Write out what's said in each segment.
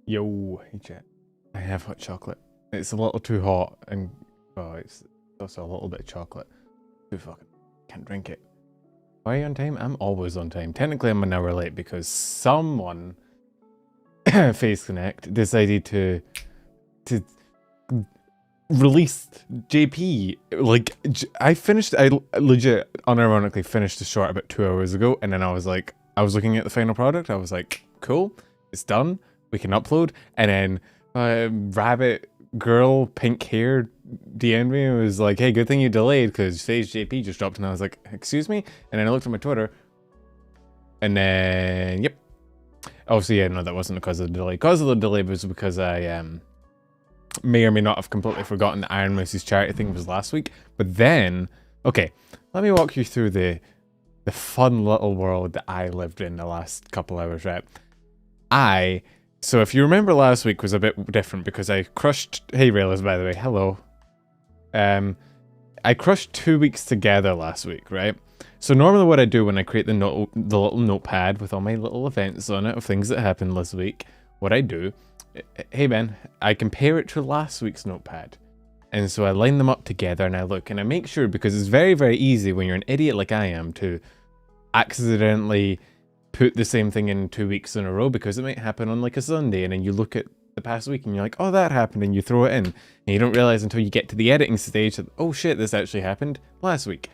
Yo, hey chat. I have hot chocolate. It's a little too hot and it's also a little bit chocolate. Too fucking can't drink it. Why are you on time? I'm always on time. Technically I'm an hour late because someone Face Connect decided to release JP. Like I legit unironically finished the short about 2 hours ago, and then I was looking at the final product. I was like, cool, it's done. We can upload. And then rabbit girl, pink hair, DM'd me and was like, hey, good thing you delayed because Phase JP just dropped. And I was like, excuse me? And then I looked at my Twitter. And then, yep. Obviously, yeah, no, that wasn't because of the delay. Because of the delay was because I may or may not have completely forgotten that Ironmouse's charity thing was last week. But then, okay, let me walk you through the fun little world that I lived in the last couple hours, right? So if you remember, last week was a bit different because I crushed... Hey, Raylers, by the way, hello. I crushed 2 weeks together last week, right? So normally what I do when I create the little notepad with all my little events on it of things that happened this week, what I do, hey Ben, I compare it to last week's notepad. And so I line them up together and I look and I make sure, because it's very, very easy when you're an idiot like I am to accidentally put the same thing in 2 weeks in a row, because it might happen on like a Sunday and then you look at the past week and you're like, oh, that happened, and you throw it in and you don't realize until you get to the editing stage that, oh shit, this actually happened last week.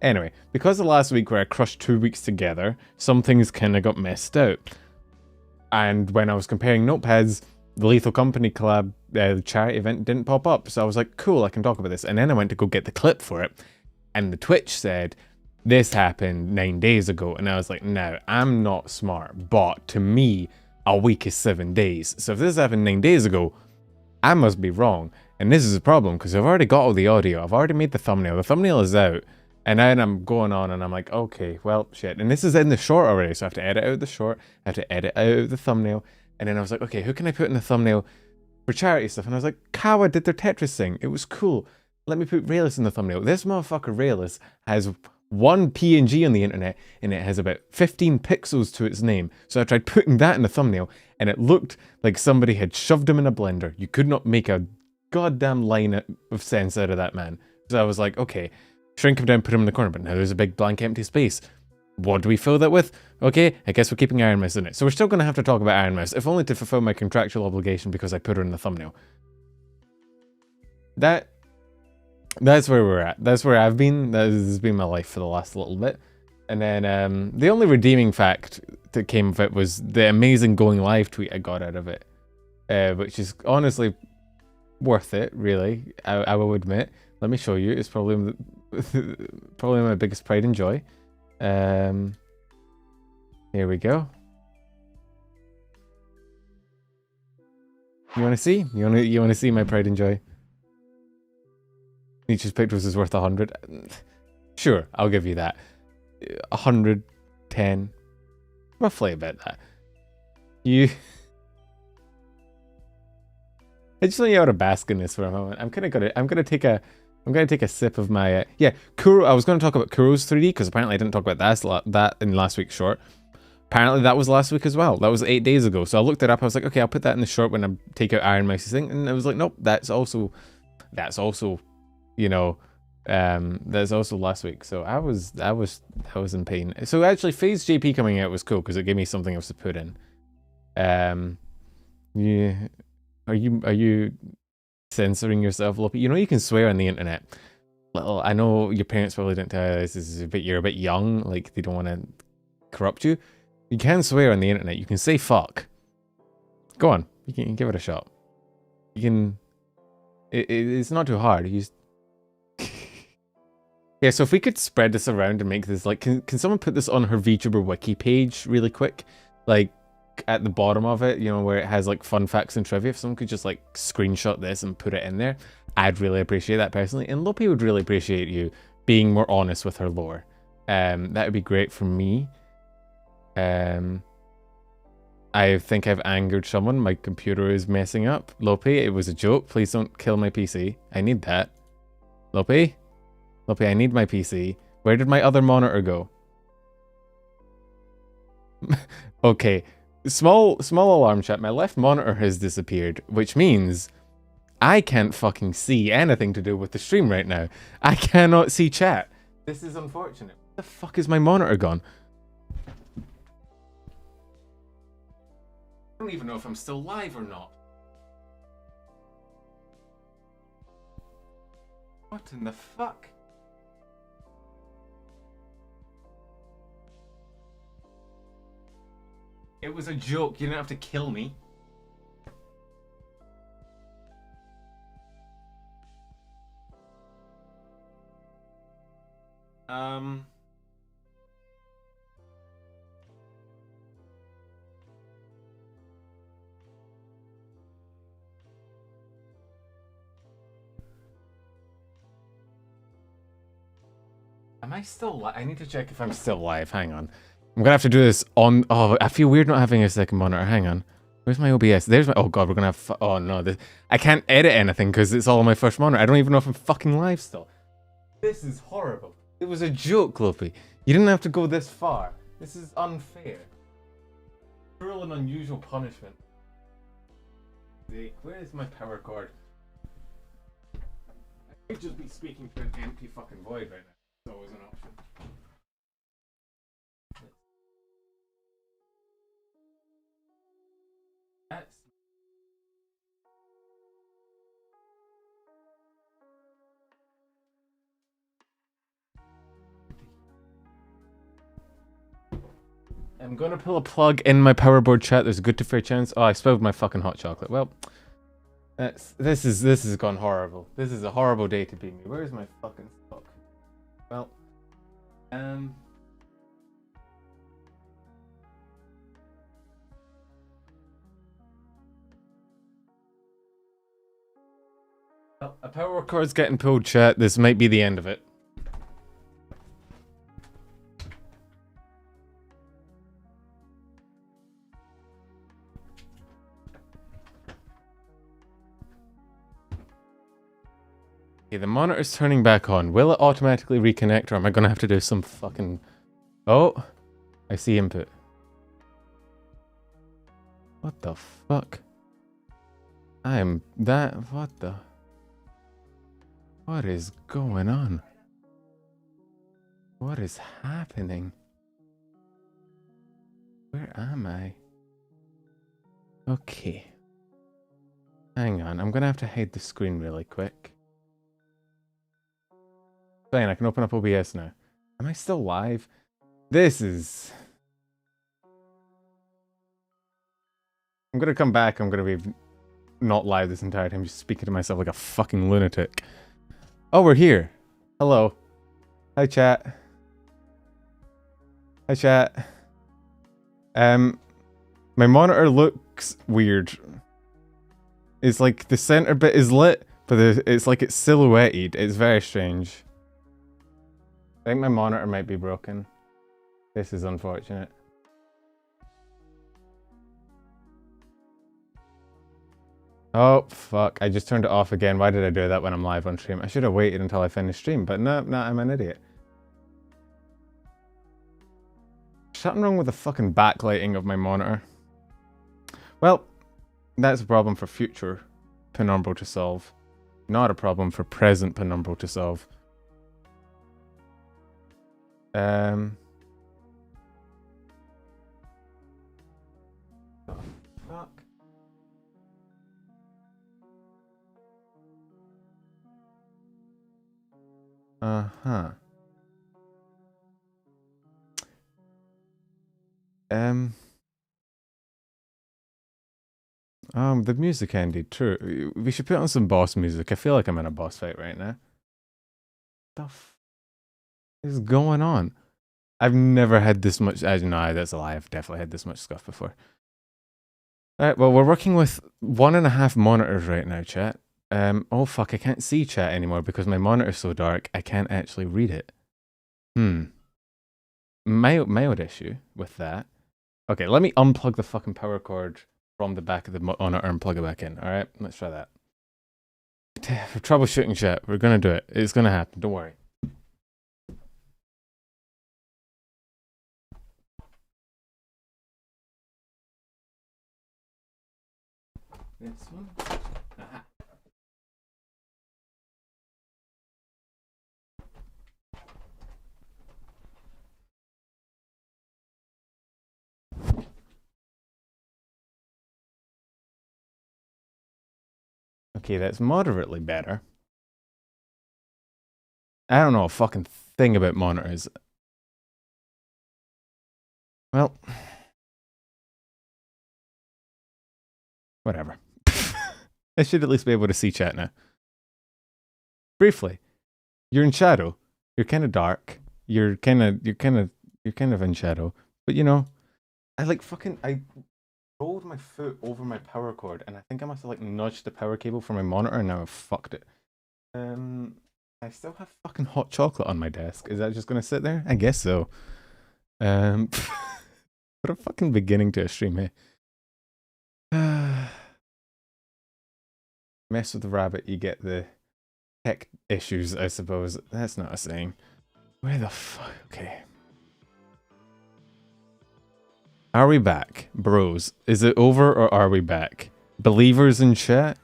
Anyway, because of last week where I crushed 2 weeks together, some things kind of got messed out. And when I was comparing notepads, the Lethal Company collab charity event didn't pop up. So I was like, cool, I can talk about this. And then I went to go get the clip for it. And the Twitch said, this happened 9 days ago. And I was like, no, I'm not smart. But to me, a week is 7 days. So if this happened 9 days ago, I must be wrong. And this is a problem because I've already got all the audio. I've already made the thumbnail. The thumbnail is out. And then I'm going on and I'm like, okay, well, shit. And this is in the short already. So I have to edit out the short. I have to edit out the thumbnail. And then I was like, okay, who can I put in the thumbnail for charity stuff? And I was like, Kawa did their Tetris thing. It was cool. Let me put Rayless in the thumbnail. This motherfucker Rayless has one PNG on the internet and it has about 15 pixels to its name. So I tried putting that in the thumbnail and it looked like somebody had shoved him in a blender. You could not make a goddamn line of sense out of that man. So I was like, okay, shrink him down, put him in the corner, but now there's a big blank empty space. What do we fill that with? Okay, I guess we're keeping Ironmouse in it. So we're still going to have to talk about Ironmouse, if only to fulfill my contractual obligation because I put her in the thumbnail. That's where we're at. That's where I've been. That has been my life for the last little bit. And then the only redeeming fact that came of it was the amazing going live tweet I got out of it, which is honestly worth it, really. I will admit. Let me show you. It's probably my biggest pride and joy. Here we go. You want to see? You want to see my pride and joy? Nietzsche's pictures is worth 100. Sure, I'll give you that. 110, roughly about that. I just want you out of bask in this for a moment. I'm gonna take a sip of my yeah, Kuro. I was gonna talk about Kuro's 3D because apparently I didn't talk about that in last week's short. Apparently that was last week as well. That was 8 days ago. So I looked it up. I was like, okay, I'll put that in the short when I take out Ironmouse's thing. And I was like, nope, that's also, you know, that's also last week. So I was in pain. So actually, Phase JP coming out was cool because it gave me something else to put in. Yeah, are you censoring yourself, Lopi? You know you can swear on the internet. Well, I know your parents probably didn't tell you this, but you're a bit young. Like they don't want to corrupt you. You can swear on the internet. You can say fuck. Go on, you can give it a shot. You can. It's not too hard. You just... Yeah, so if we could spread this around and make this like, can someone put this on her VTuber wiki page really quick? Like at the bottom of it, you know, where it has like fun facts and trivia. If someone could just like screenshot this and put it in there, I'd really appreciate that personally. And Lopi would really appreciate you being more honest with her lore. That would be great for me. I think I've angered someone. My computer is messing up. Lopi, it was a joke. Please don't kill my PC. I need that. Lopi, I need my PC. Where did my other monitor go? Okay, Small alarm chat. My left monitor has disappeared, which means I can't fucking see anything to do with the stream right now. I cannot see chat. This is unfortunate. Where the fuck is my monitor gone? I don't even know if I'm still live or not. What in the fuck? It was a joke. You didn't have to kill me. Am I still live? I need to check if I'm still live. Hang on. I'm gonna have to do this on... Oh, I feel weird not having a second monitor. Hang on. Where's my OBS? There's my... Oh god, we're gonna have... Oh no, this... I can't edit anything because it's all on my first monitor. I don't even know if I'm fucking live still. This is horrible. It was a joke, Loopy. You didn't have to go this far. This is unfair. Cruel and unusual punishment. Where is my power cord? I could just be speaking to an empty fucking void right now. It's always an option. That's... I'm gonna pull a plug in my powerboard chat. There's a good to fair chance. Oh, I spilled my fucking hot chocolate. Well, this has gone horrible. This is a horrible day to be me. Where's my fucking stock? Well, a power cord's getting pulled, chat. This might be the end of it. Okay, the monitor's turning back on. Will it automatically reconnect, or am I gonna have to do some fucking... Oh, I see input. What the fuck? I am that... What the... What is going on? What is happening? Where am I? Okay. Hang on, I'm gonna have to hide the screen really quick. Fine, I can open up OBS now. Am I still live? This is... I'm gonna come back, I'm gonna be not live this entire time, just speaking to myself like a fucking lunatic. Oh, we're here. Hello. Hi, chat. Hi, chat. My monitor looks weird. It's like the center bit is lit, but it's like it's silhouetted. It's very strange. I think my monitor might be broken. This is unfortunate. Oh, fuck. I just turned it off again. Why did I do that when I'm live on stream? I should have waited until I finished stream, but no, I'm an idiot. Something wrong with the fucking backlighting of my monitor. Well, that's a problem for future Penumbral to solve. Not a problem for present Penumbral to solve. Fuck. Uh-huh. The music ended, true. We should put on some boss music. I feel like I'm in a boss fight right now. What the f is going on? I've never had this much... No, that's a lie. I've definitely had this much stuff before. Alright, well, we're working with 1.5 monitors right now, chat. Oh fuck, I can't see chat anymore because my monitor's so dark, I can't actually read it. Mild issue with that. Okay, let me unplug the fucking power cord from the back of the monitor and plug it back in. Alright, let's try that. Troubleshooting chat, we're gonna do it. It's gonna happen, don't worry. This one. Aha. Okay, that's moderately better. I don't know a fucking thing about monitors. Well, whatever. I should at least be able to see chat now. Briefly, you're in shadow. You're kind of dark. You're kind of in shadow. But you know, I rolled my foot over my power cord, and I think I must have like nudged the power cable from my monitor, and now I've fucked it. I still have fucking hot chocolate on my desk. Is that just gonna sit there? I guess so. What a fucking beginning to a stream, hey. Mess with the rabbit, you get the tech issues, I suppose. That's not a saying. Where the fuck? Okay. Are we back? Bros, is it over or are we back? Believers in chat?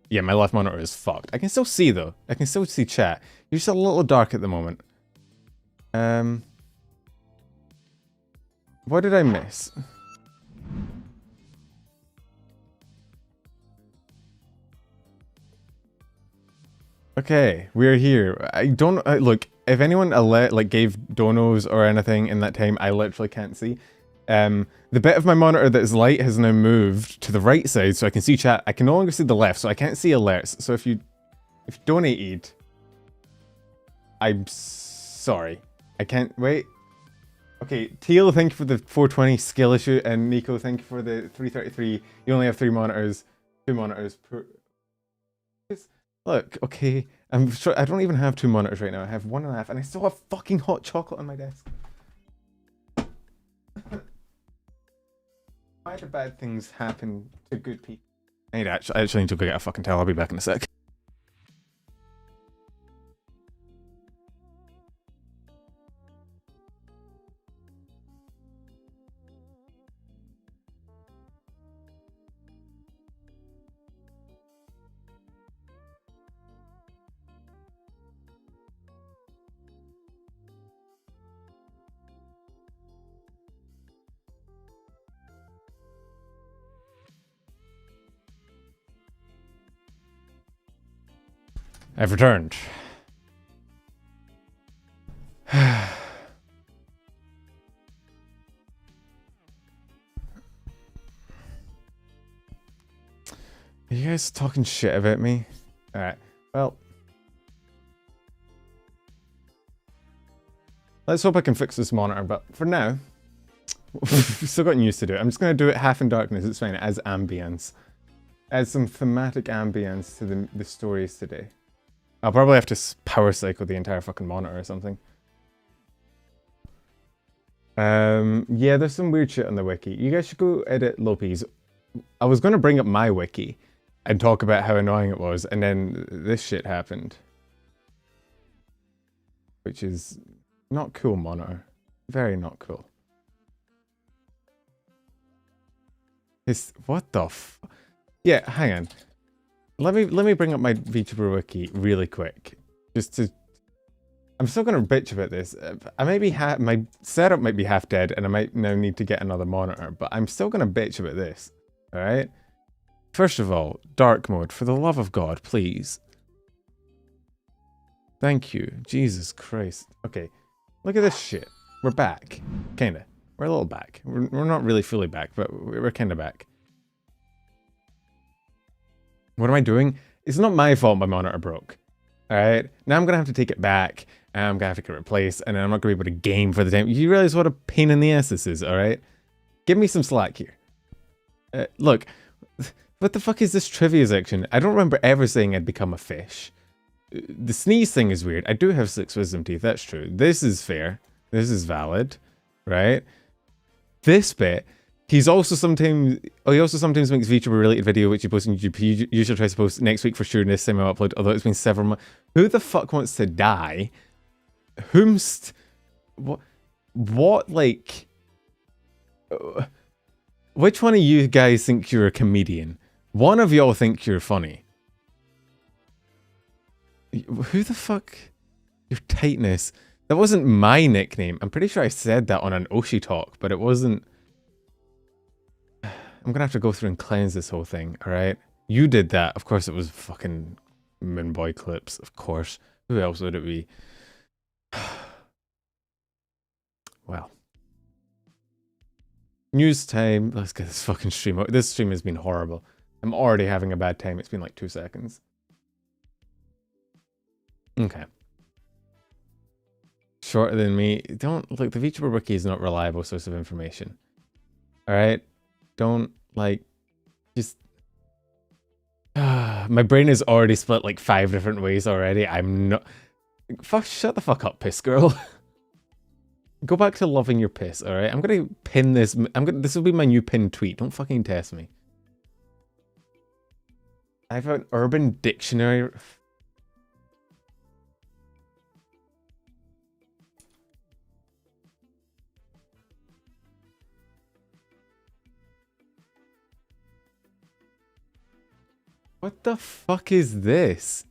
Yeah, my left monitor is fucked. I can still see though. I can still see chat. You're just a little dark at the moment. What did I miss? Okay, we're here. I don't look. If anyone gave donos or anything in that time, I literally can't see. The bit of my monitor that is light has now moved to the right side, so I can see chat. I can no longer see the left, so I can't see alerts. So if you donated, I'm sorry. I can't wait. Okay, Teal, thank you for the 420 skill issue, and Nico, thank you for the 333. You only have 3 monitors, 2 monitors per. Look, okay, I'm sure I don't even have 2 monitors right now. I have 1.5, and I still have fucking hot chocolate on my desk. Why do bad things happen to good people? I actually need to go get a fucking towel. I'll be back in a sec. I've returned. Are you guys talking shit about me? Alright, well. Let's hope I can fix this monitor, but for now, we've still gotten used to do it. I'm just going to do it half in darkness, it's fine, as ambience. As some thematic ambience to the stories today. I'll probably have to power cycle the entire fucking monitor or something. Yeah, there's some weird shit on the wiki. You guys should go edit Lopez. I was going to bring up my wiki and talk about how annoying it was, and then this shit happened. Which is not cool, monitor. Very not cool. What the f... Yeah, hang on. Let me bring up my vtuber wiki really quick. Just to... I'm still going to bitch about this. I might be my setup might be half dead, and I might now need to get another monitor, but I'm still going to bitch about this. Alright? First of all, dark mode. For the love of God, please. Thank you. Jesus Christ. Okay. Look at this shit. We're back. Kinda. We're a little back. We're not really fully back, but we're kinda back. What am I doing? It's not my fault my monitor broke. Alright? Now I'm gonna have to take it back, and I'm gonna have to get it replaced, and then I'm not gonna be able to game for the time. You realize what a pain in the ass this is, alright? Give me some slack here. Look, what the fuck is this trivia section? I don't remember ever saying I'd become a fish. The sneeze thing is weird. I do have 6 wisdom teeth, that's true. This is fair. This is valid, right? This bit, he also sometimes makes VTuber related video which he posts on YouTube. He usually tries to post next week for sure, and this time I'll upload, although it's been several months. Who the fuck wants to die? What like... Which one of you guys think you're a comedian? One of y'all think you're funny. Who the fuck? Your tightness. That wasn't my nickname. I'm pretty sure I said that on an Oshi talk, but it wasn't. I'm gonna have to go through and cleanse this whole thing, alright? You did that. Of course it was fucking Moonboy Clips, of course. Who else would it be? Well. News time. Let's get this fucking stream out. This stream has been horrible. I'm already having a bad time. It's been like 2 seconds. Okay. Shorter than me. Don't look, the VTuber wiki is not a reliable source of information. Alright? Don't like just my brain is already split like 5 different ways already. I'm not fuck shut the fuck up, piss girl. Go back to loving your piss, alright? I'm gonna pin this. This will be my new pinned tweet. Don't fucking test me. I have an urban dictionary. What the fuck is this?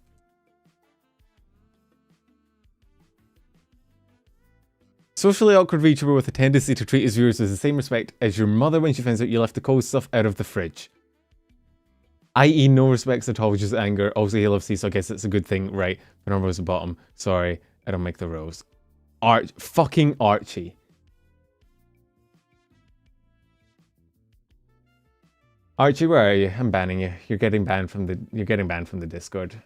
Socially awkward VTuber with a tendency to treat his viewers with the same respect as your mother when she finds out you left the cold stuff out of the fridge. I.e. no respects at all, just anger. Also, he loves tea, so I guess it's a good thing. Right, Banana Rose the bottom. Sorry, I don't make the rose. Fucking Archie. Archie, where are you? I'm banning you. You're getting banned from the Discord.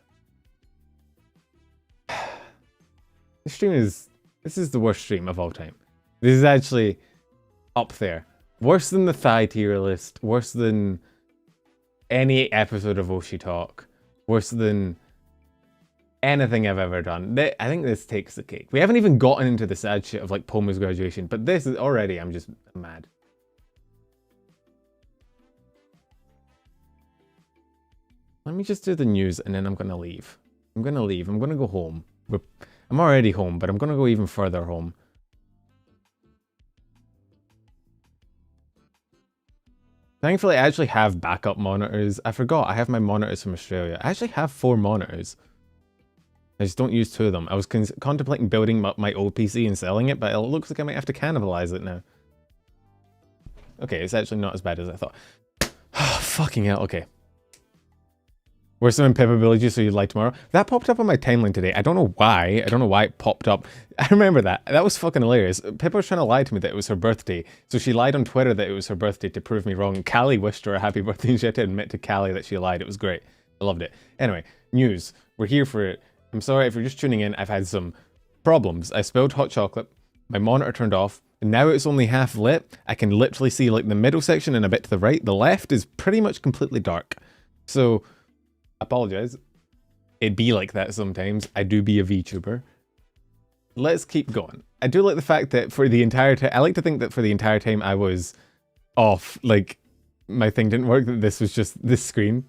This is the worst stream of all time. This is actually up there. Worse than the Thigh tier list. Worse than any episode of Oshi Talk. Worse than anything I've ever done. I think this takes the cake. We haven't even gotten into the sad shit of like Pomu's graduation, but this is already, I'm just mad. Let me just do the news and then I'm gonna leave. I'm gonna leave. I'm gonna go home. I'm already home, but I'm gonna go even further home. Thankfully, I actually have backup monitors. I forgot, I have my monitors from Australia. I actually have 4 monitors. I just don't use 2 of them. I was contemplating building my old PC and selling it, but it looks like I might have to cannibalize it now. Okay, it's actually not as bad as I thought. Fucking hell, okay. We're some improvability, so you like tomorrow. That popped up on my timeline today. I don't know why. I don't know why it popped up. I remember that. That was fucking hilarious. Pippa was trying to lie to me that it was her birthday. So she lied on Twitter that it was her birthday to prove me wrong. Callie wished her a happy birthday and she had to admit to Callie that she lied. It was great. I loved it. Anyway, news. We're here for it. I'm sorry if you're just tuning in. I've had some problems. I spilled hot chocolate. My monitor turned off. And now it's only half lit. I can literally see like the middle section and a bit to the right. The left is pretty much completely dark. So apologize. It'd be like that sometimes. I do be a VTuber. Let's keep going. I do like the fact that for the entire time, I like to think that for the entire time I was off, like my thing didn't work, that this was just this screen.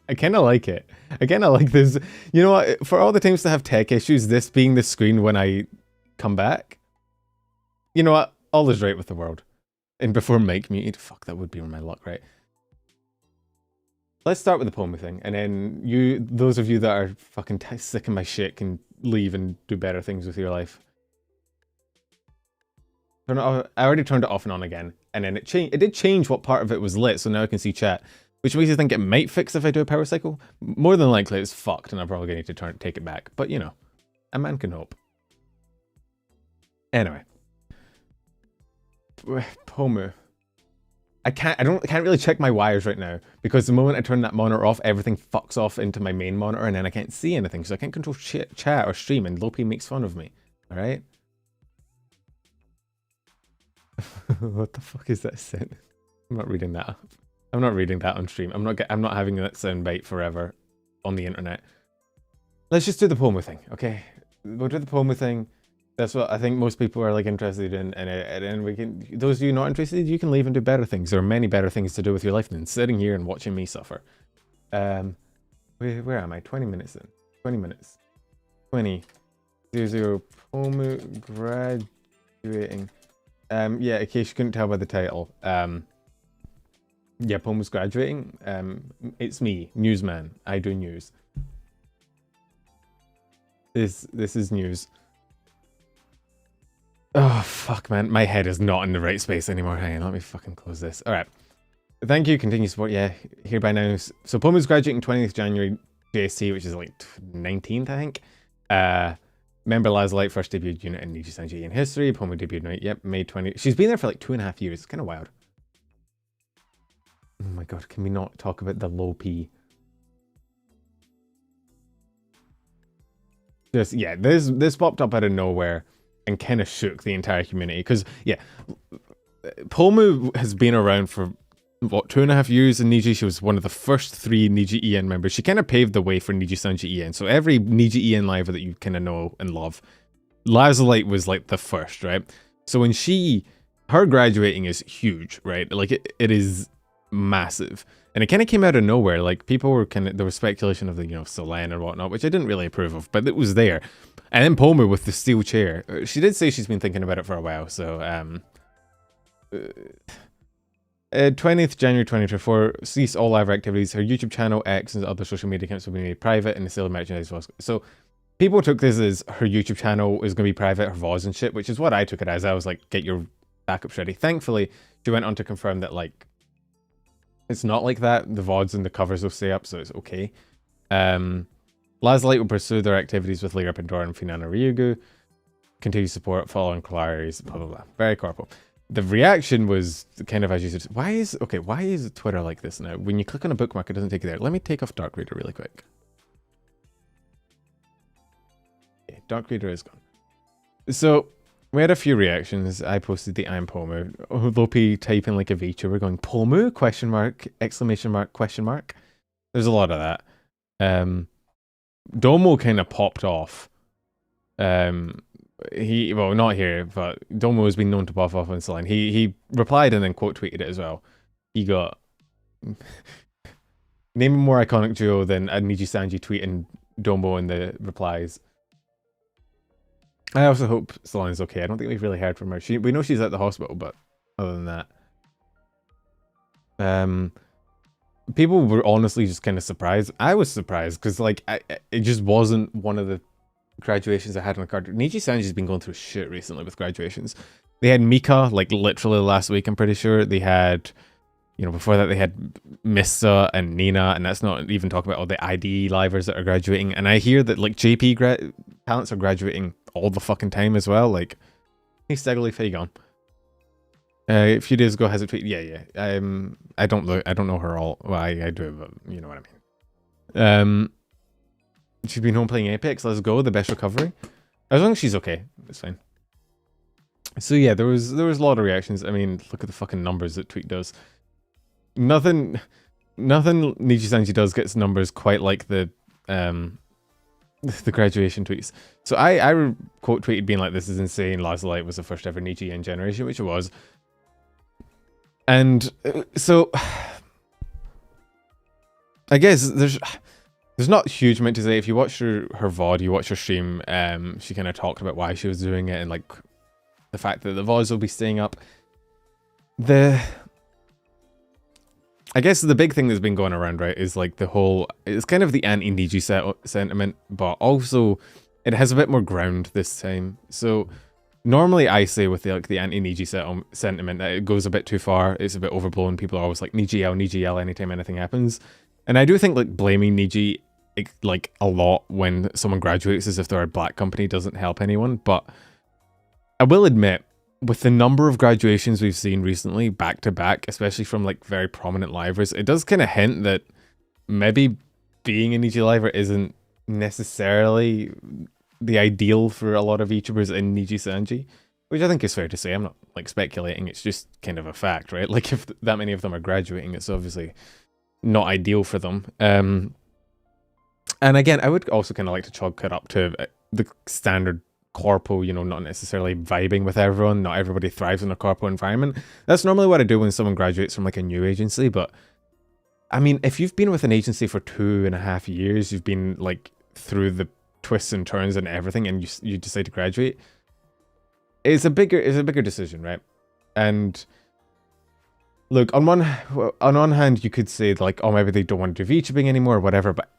I kind of like it. I kind of like this. You know what? For all the times to have tech issues, this being the screen when I come back, you know what? All is right with the world. And before Mike muted, fuck, that would be on my luck, right? Let's start with the Pomu thing, and then those of you that are fucking sick of my shit can leave and do better things with your life. Turn it off. I already turned it off and on again, and then it did change what part of it was lit, so now I can see chat, which makes me think it might fix if I do a power cycle. More than likely it's fucked, and I'm probably going to need to take it back, but you know, a man can hope. Anyway. Pomu. I can't really check my wires right now because the moment I turn that monitor off, everything fucks off into my main monitor and then I can't see anything, so I can't control chat or stream, and Lopi makes fun of me. All right? What the fuck is that sound? I'm not reading that. I'm not reading that on stream. I'm not having that sound bite forever on the internet. Let's just do the Pomu thing, okay? We'll do the Pomu thing. That's what I think most people are like interested in, and we can. Those of you not interested, you can leave and do better things. There are many better things to do with your life than sitting here and watching me suffer. Where am I? 20 minutes in. 20 minutes. 20. 00 Pomu Graduating. Yeah, in case you couldn't tell by the title. Yeah, Pomu's graduating. It's me, newsman. I do news. This is news. Oh, fuck, man. My head is not in the right space anymore. Hang on, let me fucking close this. All right. Thank you. Continue support. Yeah, hereby now. So Pomu's graduating 20th January JST, which is like 19th, I think. Member Lazlight first debuted unit in Nijisanji in history. Pomu debuted, yep, May 20. She's been there for like 2.5 years. It's kind of wild. Oh my god, can we not talk about the low P? Just, yeah, this popped up out of nowhere and kind of shook the entire community. Because, yeah, Pomu has been around for, what, 2.5 years in Niji. She was one of the first 3 Niji EN members. She kind of paved the way for Nijisanji EN. So every Niji EN liver that you kind of know and love, Lazlight was like the first, right? So when her graduating is huge, right? Like it is massive. And it kind of came out of nowhere. Like people were there was speculation of the, Solen and whatnot, which I didn't really approve of, but it was there. And then Pomu with the steel chair. She did say she's been thinking about it for a while. So, 20th January 2024, cease all live activities. Her YouTube channel, X, and other social media accounts will be made private, and the sale of merchandise was. So people took this as her YouTube channel is going to be private, her VODs and shit, which is what I took it as. I was like, get your backups ready. Thankfully, she went on to confirm that, like, it's not like that. The VODs and the covers will stay up, so it's okay. Lazlight will pursue their activities with Liga Pandora and Finana Ryugu. Continue support, follow inquiries, blah, blah, blah. Very corporal. The reaction was kind of as you said, why is Twitter like this now? When you click on a bookmark, it doesn't take you there. Let me take off Dark Reader really quick. Okay, Dark Reader is gone. So, we had a few reactions. I posted the I'm Pomu. Lopi typing like a VTuber going, Pomu? Question mark, exclamation mark, question mark. There's a lot of that. Domo kind of popped off. Well, not here, but Domo has been known to pop off on Celine. He replied and then quote tweeted it as well. He got name a more iconic duo than a Nijisanji tweet and Domo in the replies. I also hope Celine's okay. I don't think we've really heard from her. We know she's at the hospital, but other than that, people were honestly just kind of surprised. I was surprised because like it just wasn't one of the graduations I had on the card. Nijisanji's been going through shit recently with graduations. They had Mika like literally last week. I'm pretty sure they had, before that they had Missa and Nina, and that's not even talking about all the ID livers that are graduating. And I hear that like JP talents are graduating all the fucking time as well. Like, hey Steggly, how you going? A few days ago has a tweet. Yeah. I don't know her all. Well, I do, but you know what I mean. She's been home playing Apex. Let's go. The best recovery. As long as she's okay, it's fine. So yeah, there was a lot of reactions. I mean, look at the fucking numbers that tweet does. Nothing Nijisanji does gets numbers quite like the graduation tweets. So I quote tweeted being like, "This is insane. Lazlight was the first ever Niji in generation," which it was. And so I guess there's not a huge amount to say. If you watch her VOD, you watch her stream, she kind of talked about why she was doing it and like the fact that the VODs will be staying up. I guess the big thing that's been going around, right, is like it's kind of the anti-Niji sentiment, but also it has a bit more ground this time. So normally I say with the anti-Niji sentiment that it goes a bit too far, it's a bit overblown. People are always like Niji L anytime anything happens. And I do think like blaming Niji like a lot when someone graduates as if they're a black company doesn't help anyone. But I will admit, with the number of graduations we've seen recently, back to back, especially from like very prominent livers, it does kind of hint that maybe being a Niji liver isn't necessarily the ideal for a lot of VTubers in Nijisanji, which I think is fair to say. I'm not like speculating, it's just kind of a fact, right? Like if that many of them are graduating, it's obviously not ideal for them. And again, I would also kind of like to chalk it up to the standard corpo, not necessarily vibing with everyone. Not everybody thrives in a corpo environment. That's normally what I do when someone graduates from like a new agency. But I mean, if you've been with an agency for 2.5 years, you've been like through the twists and turns and everything, and you decide to graduate, it's a bigger decision, right? And look, on one hand, you could say like, oh, maybe they don't want to do VTubing anymore or whatever, but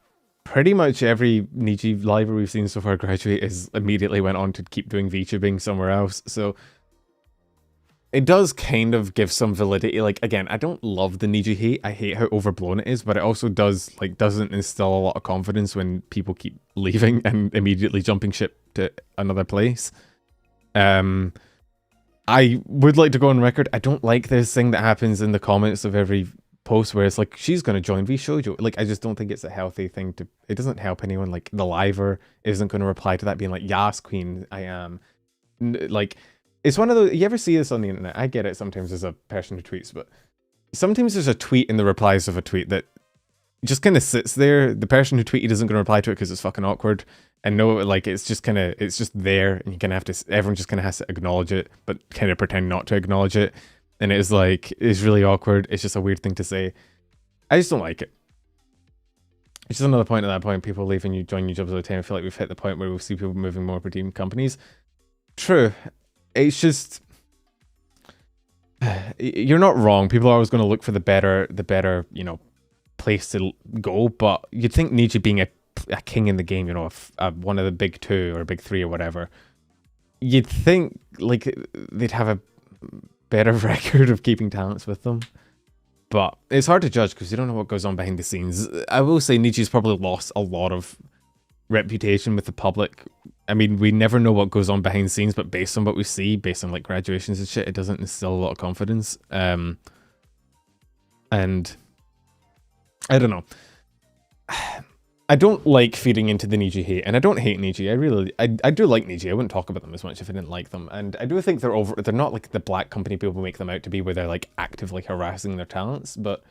pretty much every Niji liver we've seen so far graduate is immediately went on to keep doing VTubing somewhere else. So it does kind of give some validity. Like, again, I don't love the Niji hate. I hate how overblown it is, but it also doesn't instill a lot of confidence when people keep leaving and immediately jumping ship to another place. I would like to go on record. I don't like this thing that happens in the comments of every post where it's like, she's going to join vshojo. Like, I just don't think it's a healthy thing to... It doesn't help anyone. Like, the liver isn't going to reply to that being like, yes, queen, I am. Like, it's one of those... You ever see this on the internet? I get it sometimes as a person who tweets, but sometimes there's a tweet in the replies of a tweet that just kind of sits there. The person who tweeted isn't going to reply to it because it's fucking awkward. And no, like, it's just kind of... It's just there, and you kind of have to... Everyone just kind of has to acknowledge it, but kind of pretend not to acknowledge it. And it is like, it's really awkward. It's just a weird thing to say. I just don't like it. It's just another point at that point. People leaving you, join new jobs all the time. I feel like we've hit the point where we'll see people moving more between companies. True. It's just... You're not wrong. People are always going to look for the better, you know, place to go. But you'd think Niji being a king in the game, you know, one of the big two or big three or whatever, you'd think, like, they'd have a better record of keeping talents with them, but it's hard to judge because you don't know what goes on behind the scenes. I will say Niji's probably lost a lot of reputation with the public. I mean, we never know what goes on behind the scenes, but based on what we see, based on like graduations and shit, it doesn't instill a lot of confidence. And I don't know. I don't like feeding into the Niji hate, and I don't hate Niji. I do like Niji. I wouldn't talk about them as much if I didn't like them. And I do think they're not like the black company people make them out to be, where they're like actively harassing their talents. But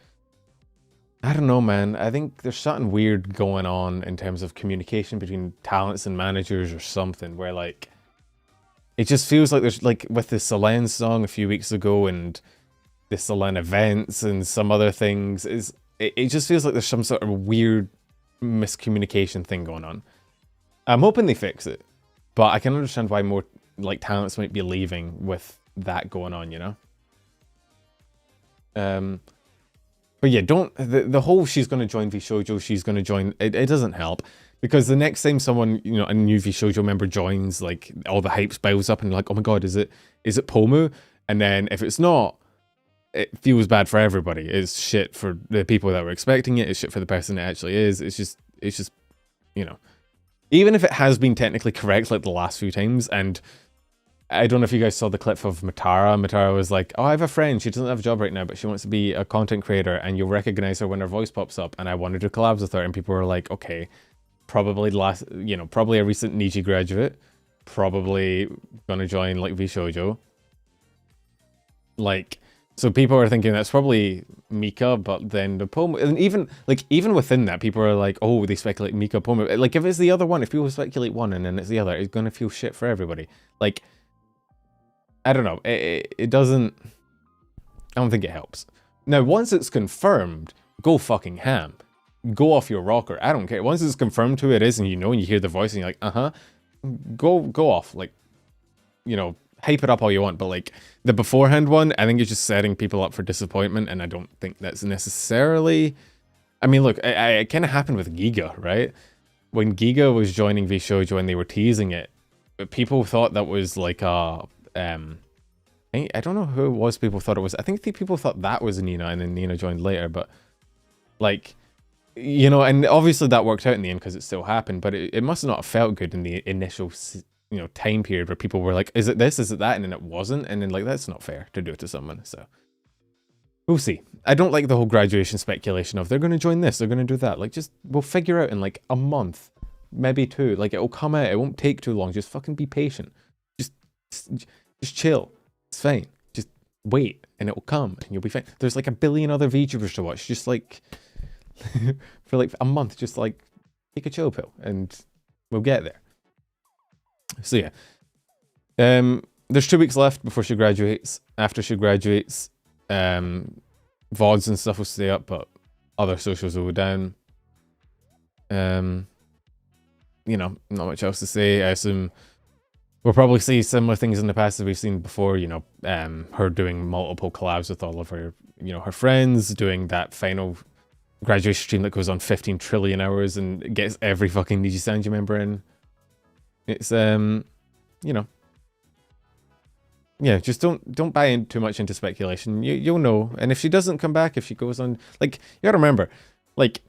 I don't know, man. I think there's something weird going on in terms of communication between talents and managers or something, where like it just feels like there's like with the Solen song a few weeks ago and the Solen events and some other things, it just feels like there's some sort of weird miscommunication thing going on. I'm hoping they fix it, but I can understand why more like talents might be leaving with that going on, you know. But yeah, don't the whole she's going to join vshojo, she's going to join it doesn't help, because the next time someone, you know, a new vshojo member joins, like all the hype spills up and like, oh my god, is it Pomu? And then if it's not, it feels bad for everybody. It's shit for the people that were expecting it. It's shit for the person it actually is. It's just, you know, even if it has been technically correct, like the last few times. And I don't know if you guys saw the clip of Matara. Matara was like, oh, I have a friend. She doesn't have a job right now, but she wants to be a content creator, and you'll recognize her when her voice pops up. And I wanted to collab with her. And people were like, okay, probably probably a recent Niji graduate, probably gonna join like vshojo. Like, so people are thinking that's probably Mika, but then the Pomu, and even within that, people are like, oh, they speculate Mika, Pomu. Like, if it's the other one, if people speculate one and then it's the other, it's gonna feel shit for everybody. Like, I don't know. It doesn't. I don't think it helps. Now, once it's confirmed, go fucking ham. Go off your rocker. I don't care. Once it's confirmed who it is, and you know, and you hear the voice, and you're like, go off. Like, you know, hype it up all you want, but like the beforehand one, I think you're just setting people up for disappointment, and I don't think that's necessarily... I mean, look, it kind of happened with Giga, right? When Giga was joining vshojo and they were teasing it, people thought that was like a... I don't know who it was people thought it was. I think people thought that was Nina, and then Nina joined later, but like, you know, and obviously that worked out in the end because it still happened, but it must not have felt good in the initial, you know, time period where people were like, is it this, is it that, and then it wasn't, and then like, that's not fair to do it to someone. So we'll see. I don't like the whole graduation speculation of they're going to join this, they're going to do that. Like, just, we'll figure out in like a month, maybe two. Like, it'll come out, it won't take too long. Just fucking be patient. Just chill. It's fine. Just wait, and it will come, and you'll be fine. There's like a billion other VTubers to watch. Just like for like a month, just like take a chill pill, and we'll get there. So yeah, there's 2 weeks left before she graduates. After she graduates, VODs and stuff will stay up, but other socials will go down. You know, not much else to say. I assume we'll probably see similar things in the past that we've seen before, you know, her doing multiple collabs with all of her you know, her friends, doing that final graduation stream that goes on 15 trillion hours and gets every fucking Nijisanji member in. It's, you know, yeah, just don't buy in too much into speculation. You'll know. And if she doesn't come back, if she goes on, like, you gotta remember, like,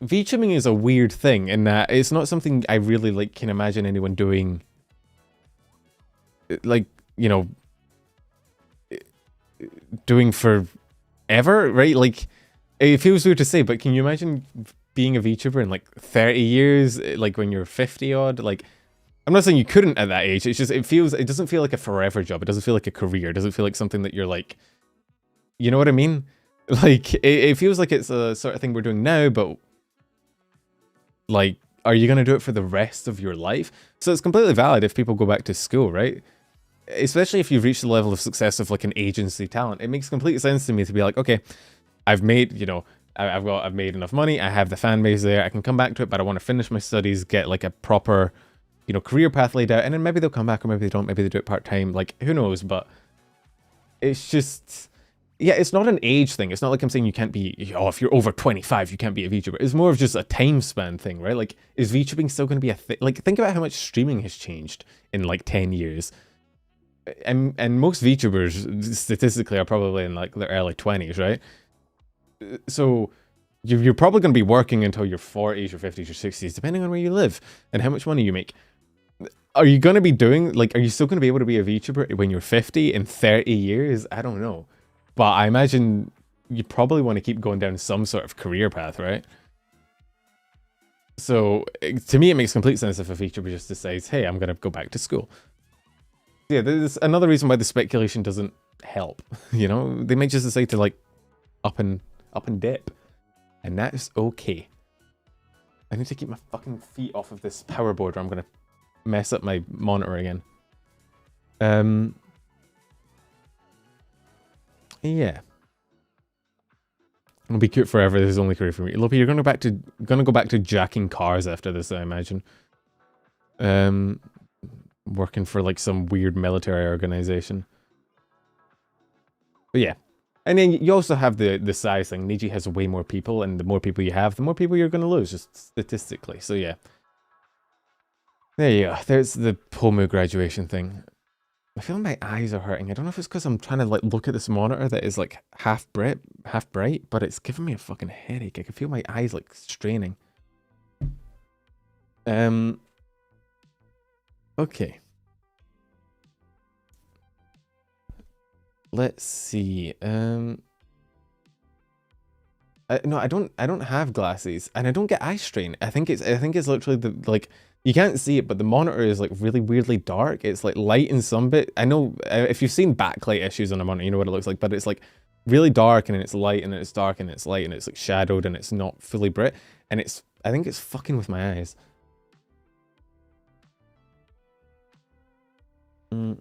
VTubing is a weird thing in that it's not something I really, like, can imagine anyone doing, like, you know, doing forever, right? Like, it feels weird to say, but can you imagine being a VTuber in, like, 30 years, like, when you're 50 odd? Like, I'm not saying you couldn't at that age. It's just, it doesn't feel like a forever job. It doesn't feel like a career. It doesn't feel like something that you're like, you know what I mean? Like, it feels like it's a sort of thing we're doing now, but like, are you going to do it for the rest of your life? So it's completely valid if people go back to school, right? Especially if you've reached the level of success of like an agency talent. It makes complete sense to me to be like, okay, I've made, you know, I've made enough money. I have the fan base there. I can come back to it, but I want to finish my studies, get like a proper, you know, career path laid out, and then maybe they'll come back, or maybe they don't, maybe they do it part-time, like, who knows, but it's just, yeah, it's not an age thing. It's not like I'm saying you can't be, oh, if you're over 25, you can't be a VTuber. It's more of just a time span thing, right? Like, is VTubing still going to be a thing? Like, think about how much streaming has changed in, like, 10 years. And most VTubers, statistically, are probably in, like, their early 20s, right? So you're probably going to be working until your 40s, or 50s, or 60s, depending on where you live and how much money you make. Are you going to be doing, like, are you still going to be able to be a VTuber when you're 50 in 30 years? I don't know. But I imagine you probably want to keep going down some sort of career path, right? So to me, it makes complete sense if a VTuber just decides, hey, I'm going to go back to school. Yeah, there's another reason why the speculation doesn't help. You know, they might just decide to, like, up and dip. And that is okay. I need to keep my fucking feet off of this power board or I'm going to mess up my monitor again. Yeah. It'll be cute forever. This is only career for me. Lopi, you're gonna go back to jacking cars after this, I imagine. Working for like some weird military organization. But yeah. And then you also have the size thing. Niji has way more people, and the more people you have, the more people you're gonna lose, just statistically. So yeah. There you go. There's the Pomu graduation thing. I feel my eyes are hurting. I don't know if it's because I'm trying to like look at this monitor that is like half bright, but it's giving me a fucking headache. I can feel my eyes like straining. Okay. Let's see. No, I don't have glasses, and I don't get eye strain. I think it's literally the like. You can't see it, but the monitor is like really weirdly dark. It's like light in some bit. I know if you've seen backlight issues on a monitor, you know what it looks like, but it's like really dark and it's light and it's dark and it's light and it's like shadowed and it's not fully bright. And I think it's fucking with my eyes. Anyone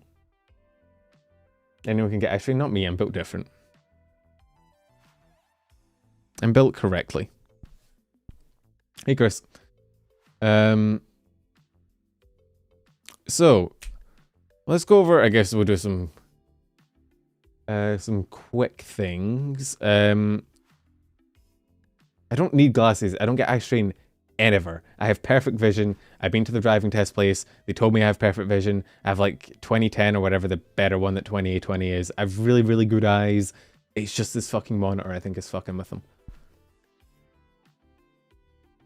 can get eye strain? Not me, I'm built different. I'm built correctly. Hey, Chris. So, let's go over, I guess we'll do some quick things. I don't need glasses. I don't get eye strain ever. I have perfect vision. I've been to the driving test place. They told me I have perfect vision. I have like 2010 or whatever the better one that 20/20 is. I have really, really good eyes. It's just this fucking monitor I think is fucking with them.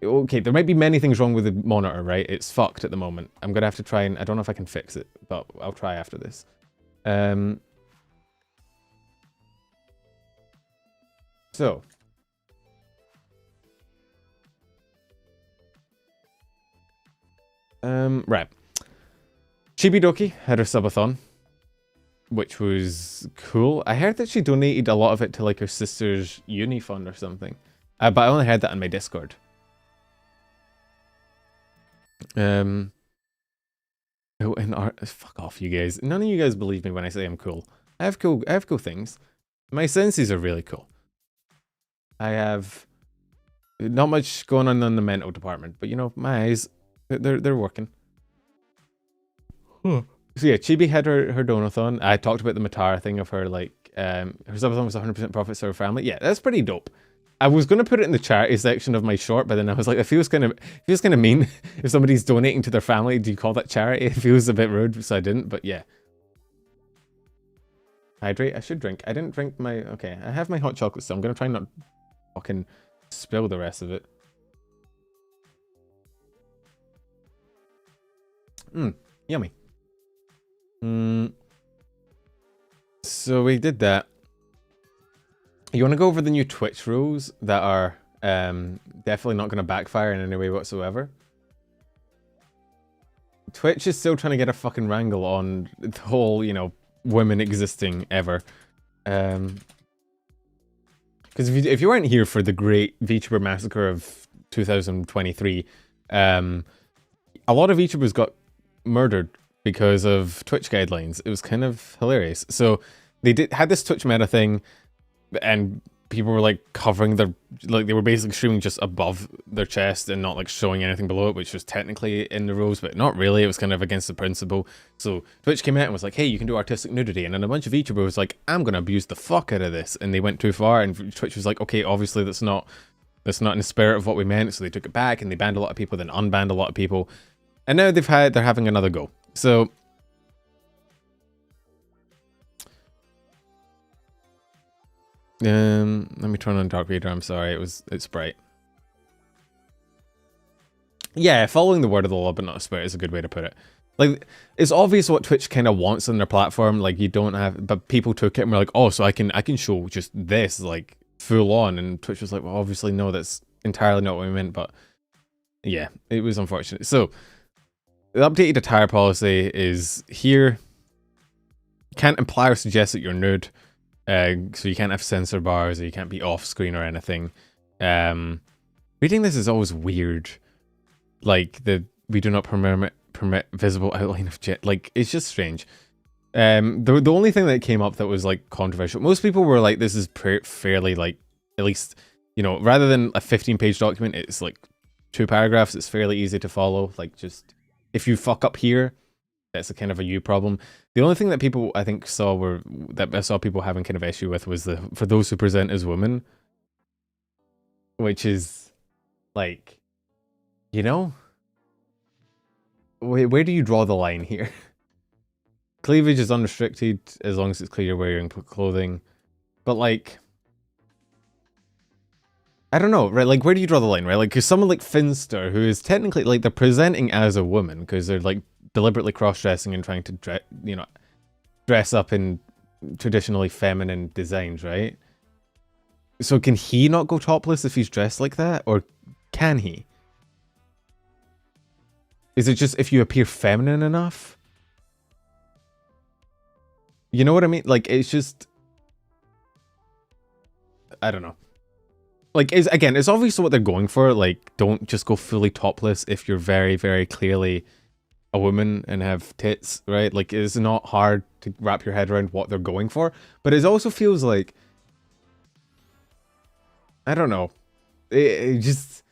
Okay, there might be many things wrong with the monitor, right? It's fucked at the moment. I'm gonna have to try and... I don't know if I can fix it, but I'll try after this. So. Right. Chibidoki had her subathon, which was cool. I heard that she donated a lot of it to like her sister's uni fund or something. But I only heard that on my Discord. Oh, and art, fuck off, you guys. None of you guys believe me when I say I'm cool. I have cool things. My senses are really cool. I have not much going on in the mental department, but you know, my eyes, they're working. So yeah, Chibi had her donathon. I talked about the Matara thing of her like Her subathon was 100% profits to her family. Yeah, that's pretty dope. I was going to put it in the charity section of my short, but then I was like, it feels kind of mean if somebody's donating to their family. Do you call that charity? It feels a bit rude, so I didn't. But yeah, hydrate. I should drink. I didn't drink my. Okay, I have my hot chocolate still. I'm gonna try not fucking spill the rest of it. Yummy. So we did that. You want to go over the new Twitch rules that are definitely not going to backfire in any way whatsoever? Twitch is still trying to get a fucking wrangle on the whole, you know, women existing ever. Because if you weren't here for the great VTuber massacre of 2023, a lot of VTubers got murdered because of Twitch guidelines. It was kind of hilarious. So they had this Twitch meta thing, and people were like covering their, like they were basically streaming just above their chest and not like showing anything below it, which was technically in the rules, but not really. It was kind of against the principle. So Twitch came out and was like, hey, you can do artistic nudity. And then a bunch of VTubers was like, I'm going to abuse the fuck out of this. And they went too far, and Twitch was like, okay, obviously that's not in the spirit of what we meant. So they took it back and they banned a lot of people, then unbanned a lot of people. And now they're having another go. So let me turn on Dark Reader. I'm sorry, it's bright. Yeah, following the word of the law but not the spirit is a good way to put it. Like, it's obvious what Twitch kind of wants on their platform. Like, you don't have, but people took it and were like, oh, so I can show just this, like, full on. And Twitch was like, well, obviously no, that's entirely not what we meant. But yeah, it was unfortunate. So the updated attire policy is here. You can't imply or suggest that you're nude. So you can't have censor bars, or you can't be off screen or anything. Reading this is always weird. Like, we do not permit visible outline of jet. Like, it's just strange. The only thing that came up that was like controversial, most people were like, this is fairly, like, at least, you know, rather than a 15-page document, it's like 2 paragraphs. It's fairly easy to follow. Like, just if you fuck up here, that's a kind of a you problem. The only thing that people, I think, I saw people having kind of issue with was for those who present as women, which is like, you know, where do you draw the line here? Cleavage is unrestricted as long as it's clear you're wearing clothing, but like, I don't know, right? Like, where do you draw the line, right? Like, because someone like Finster, who is technically, like, they're presenting as a woman because they're like deliberately cross-dressing and trying to dress up in traditionally feminine designs, right? So can he not go topless if he's dressed like that, or can he? Is it just if you appear feminine enough? You know what I mean? Like, it's just, I don't know. Like, again, it's obvious what they're going for. Like, don't just go fully topless if you're very, very clearly a woman and have tits, right? Like, it's not hard to wrap your head around what they're going for, but it also feels like, I don't know, it just,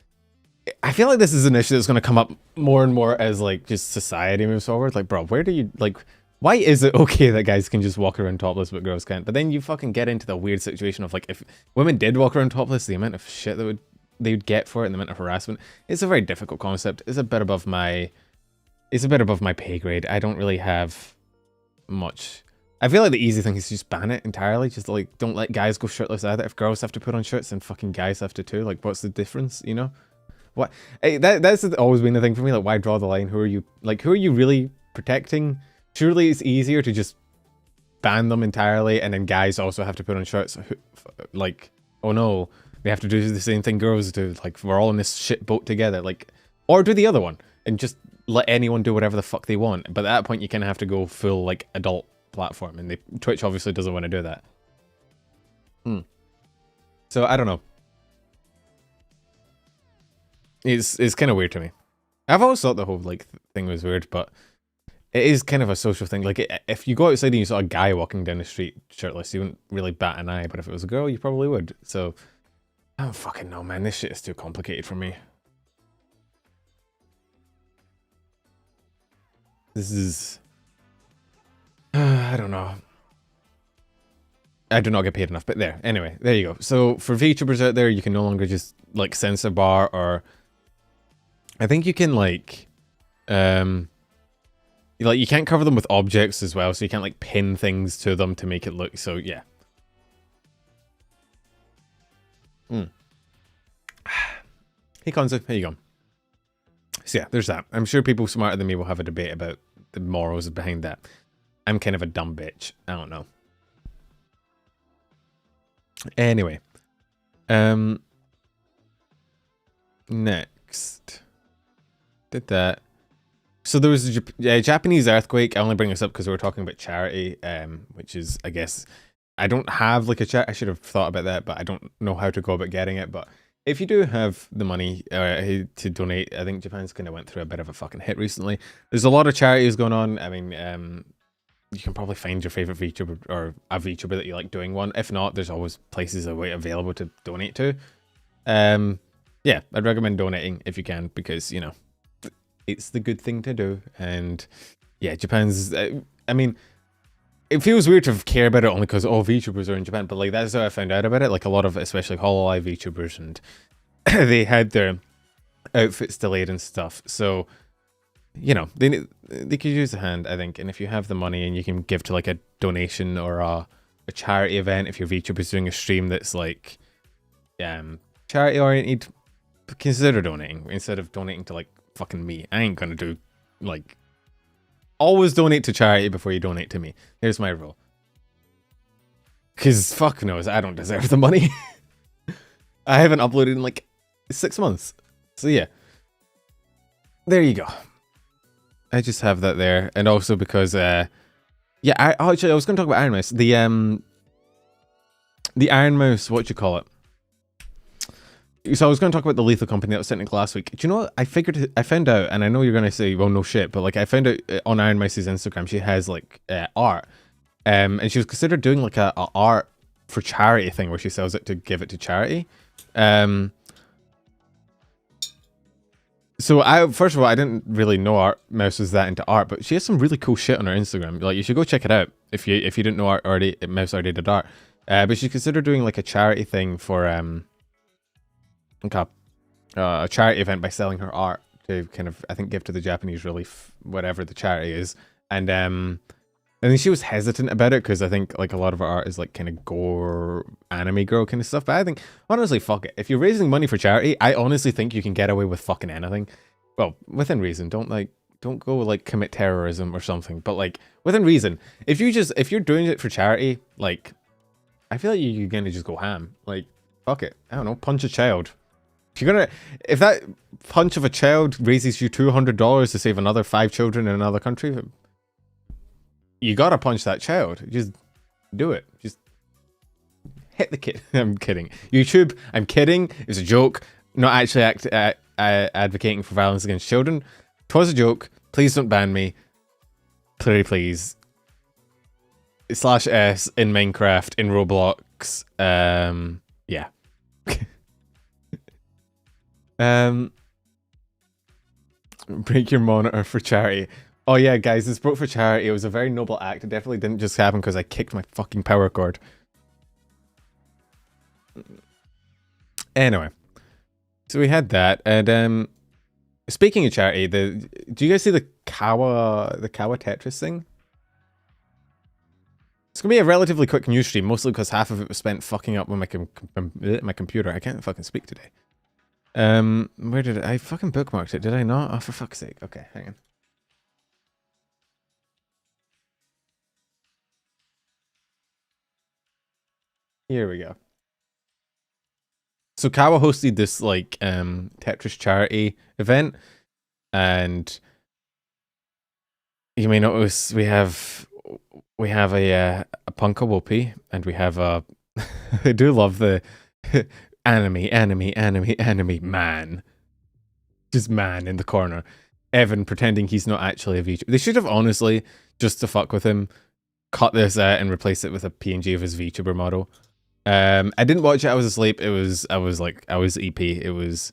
I feel like this is an issue that's going to come up more and more as, like, just society moves forward. Like, bro, where do you, like, why is it okay that guys can just walk around topless but girls can't? But then you fucking get into the weird situation of, like, if women did walk around topless, the amount of shit that they would get for it and the amount of harassment. It's a very difficult concept. It's a bit above my pay grade. I don't really have much. I feel like the easy thing is just ban it entirely. Just, like, don't let guys go shirtless either. If girls have to put on shirts, then fucking guys have to too. Like, what's the difference, you know? What? Hey, that's always been the thing for me. Like, why draw the line? Who are you really protecting? Surely it's easier to just ban them entirely, and then guys also have to put on shirts. Like, oh no, they have to do the same thing girls do. Like, we're all in this shit boat together. Like, or do the other one and just let anyone do whatever the fuck they want. But at that point, you kind of have to go full, like, adult platform, and Twitch obviously doesn't want to do that. So I don't know. It's kind of weird to me. I've always thought the whole, like, thing was weird, but it is kind of a social thing. Like, if you go outside and you saw a guy walking down the street shirtless, you wouldn't really bat an eye. But if it was a girl, you probably would. So, I don't fucking know, man. This shit is too complicated for me. This is... I don't know. I do not get paid enough, but anyway, there you go. So for VTubers out there, you can no longer just like censor bar, or I think you can like you can't cover them with objects as well, so you can't like pin things to them to make it look, so yeah. Hey Konzo, how you going? So yeah, there's that. I'm sure people smarter than me will have a debate about the morals behind that. I'm kind of a dumb bitch. I don't know. Anyway. Next. Did that. So there was a Japanese earthquake. I only bring this up because we were talking about charity, which is, I guess, I don't have like a chat. I should have thought about that, but I don't know how to go about getting it. But if you do have the money to donate, I think Japan's kind of went through a bit of a fucking hit recently. There's a lot of charities going on. I mean, you can probably find your favorite VTuber or a VTuber that you like doing one. If not, there's always places available to donate to. Yeah, I'd recommend donating if you can, because, you know, it's the good thing to do. And yeah, Japan's, I mean, it feels weird to care about it only because all VTubers are in Japan, but like that's how I found out about it. Like a lot of, especially hololive VTubers, and they had their outfits delayed and stuff. So, you know, they could use a hand, I think. And if you have the money and you can give to like a donation or a charity event, if your VTuber's doing a stream that's like charity oriented, consider donating instead of donating to like fucking me. I ain't gonna do like, always donate to charity before you donate to me. Here's my rule. Cause fuck knows, I don't deserve the money. I haven't uploaded in like 6 months. So yeah. There you go. I just have that there. And also because yeah, I was gonna talk about Ironmouse. The Ironmouse, what you call it? So I was going to talk about the lethal company that was sent in last week. Do you know what? I found out, and I know you're going to say, well, no shit, but like I found out on Ironmouse's Instagram, she has like art. And she was considered doing like a art for charity thing where she sells it to give it to charity. So first of all, I didn't really know Ironmouse was that into art, but she has some really cool shit on her Instagram. Like you should go check it out if you didn't know Mouse already did art. But she's considered doing like a charity thing for a charity event by selling her art to kind of, I think, give to the Japanese relief, whatever the charity is. And then she was hesitant about it because I think like a lot of her art is like kind of gore, anime girl kind of stuff. But I think, honestly, fuck it. If you're raising money for charity, I honestly think you can get away with fucking anything. Well, within reason. Don't go like commit terrorism or something. But like within reason. If you're doing it for charity, like I feel like you're gonna just go ham. Like fuck it. I don't know. Punch a child. If that punch of a child raises you $200 to save another 5 children in another country, you gotta punch that child. Just do it. Just hit the kid. I'm kidding. YouTube, I'm kidding. It was a joke. Not actually advocating for violence against children. It was a joke. Please don't ban me. Please. /S in Minecraft, in Roblox. Yeah. Break your monitor for charity. Oh yeah, guys, this broke for charity. It was a very noble act. It definitely didn't just happen because I kicked my fucking power cord. Anyway, so we had that, and speaking of charity, do you guys see the Kawa Tetris thing? It's gonna be a relatively quick news stream, mostly because half of it was spent fucking up with my computer. I can't fucking speak today. Where did I fucking bookmarked it? Did I not? Oh, for fuck's sake. Okay, hang on. Here we go. So Kawa hosted this like Tetris charity event, and you may notice we have a Punka Whoopie, and we have a I do love the enemy man. Just man in the corner. Evan pretending he's not actually a VTuber. They should have honestly, just to fuck with him, cut this out and replace it with a PNG of his VTuber model. I didn't watch it, I was asleep. I was EP. It was,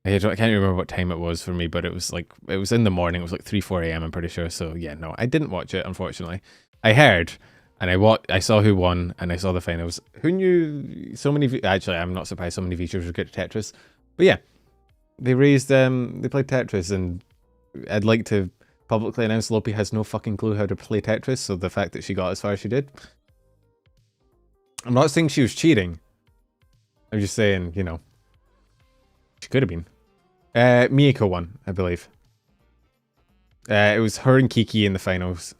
I can't remember what time it was for me, but it was in the morning. It was like 3-4 a.m. I'm pretty sure. So yeah, no, I didn't watch it, unfortunately. I heard, And I saw who won, and I saw the finals. Who knew so many... Actually, I'm not surprised so many VTubers would get to Tetris. But yeah, they played Tetris, and I'd like to publicly announce Lopi has no fucking clue how to play Tetris, so the fact that she got as far as she did... I'm not saying she was cheating. I'm just saying, you know, she could have been. Miyako won, I believe. It was her and Kiki in the finals.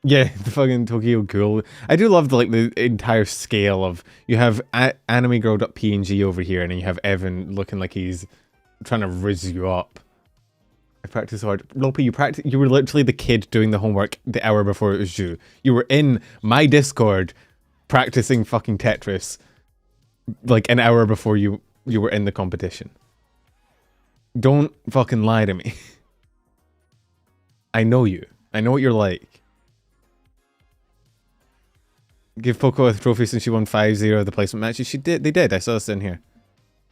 Yeah, the fucking Tokyo Ghoul. I do love the entire scale of, you have anime girled up PNG over here, and then you have Evan looking like he's trying to rizz you up. I practice hard. Lopi, you were literally the kid doing the homework the hour before it was due. You were in my Discord practicing fucking Tetris like an hour before you were in the competition. Don't fucking lie to me. I know you. I know what you're like. Give Poco a trophy since she won 5-0 the placement matches. She did. They did. I saw this in here.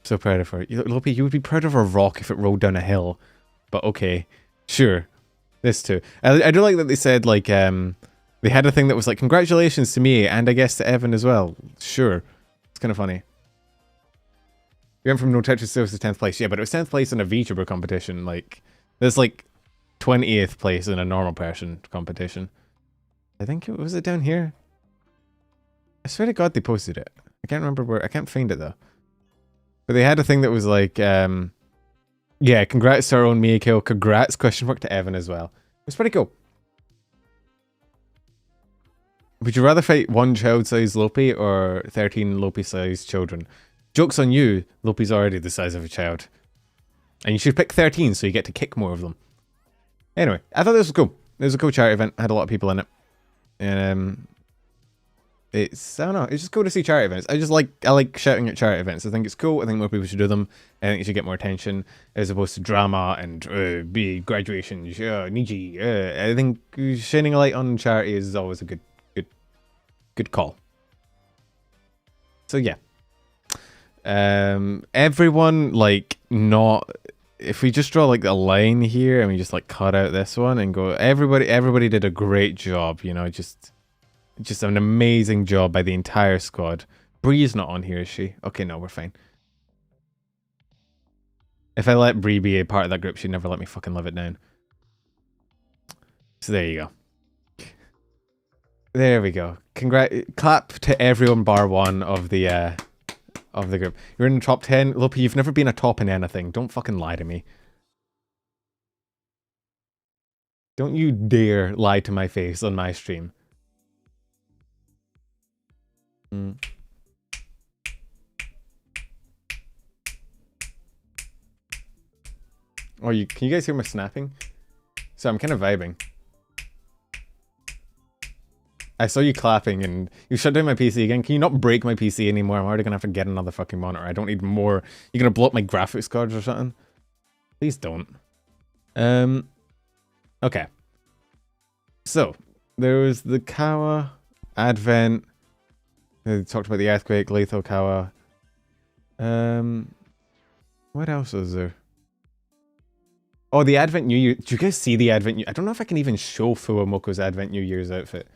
So proud of her. Lopi, you would be proud of a rock if it rolled down a hill. But okay. Sure. This too. I do like that they said, like, they had a thing that was like, congratulations to me, and I guess to Evan as well. Sure. It's kind of funny. We went from no Tetris sales to 10th place. Yeah, but it was 10th place in a VTuber competition. Like, there's like 20th place in a normal person competition. I think was it down here? I swear to God they posted it. I can't remember where. I can't find it though. But they had a thing that was like, yeah, congrats to our own Miyako. Congrats, question mark, to Evan as well. It's pretty cool. Would you rather fight one child-sized Lopi or 13 Lopi-sized children? Joke's on you, Lopi's already the size of a child. And you should pick 13 so you get to kick more of them. Anyway, I thought this was cool. It was a cool charity event. Had a lot of people in it. And it's, I don't know, it's just cool to see charity events. I like shouting at charity events. I think it's cool. I think more people should do them. I think it should get more attention as opposed to drama and be graduation, niji. I think shining a light on charity is always a good call. So yeah. Everyone, like, not, if we just draw like a line here and we just like cut out this one and go, everybody did a great job, you know, just an amazing job by the entire squad. Bree's not on here, is she? Okay, no, we're fine. If I let Bree be a part of that group, she'd never let me fucking live it down. So there you go. There we go. Clap to everyone bar one of the group. You're in the top 10. Lopi, you've never been a top in anything. Don't fucking lie to me. Don't you dare lie to my face on my stream. Oh, can you guys hear my snapping? So I'm kind of vibing. I saw you clapping and you shut down my PC again. Can you not break my PC anymore? I'm already gonna have to get another fucking monitor. I don't need more. You're gonna blow up my graphics cards or something? Please don't. Okay. So, there was the Kawa, Advent. They talked about the earthquake, lethal Kawa. What else is there? Oh, the Advent New Year. Did you guys see the Advent New... I don't know if I can even show Fuwamoko's Advent New Year's outfit.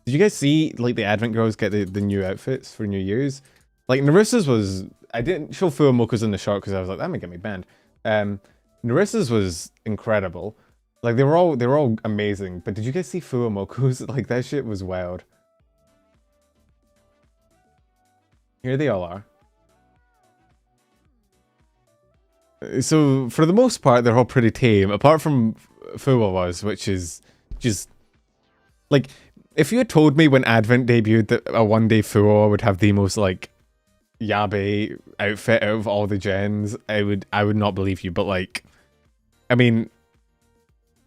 Did you guys see, like, the Advent girls get the new outfits for New Year's? Like, Narissa's was... I didn't show Fuwamoko's in the shot because I was like, that might get me banned. Narissa's was incredible. Like, they were all amazing. But did you guys see Fuwamoko's? Like, that shit was wild. Here they all are. So, for the most part, they're all pretty tame. Apart from Fuwa was, which is just... Like, if you had told me when Advent debuted that a one-day Fuwa would have the most, like, yabe outfit out of all the gens, I would not believe you. But, like, I mean,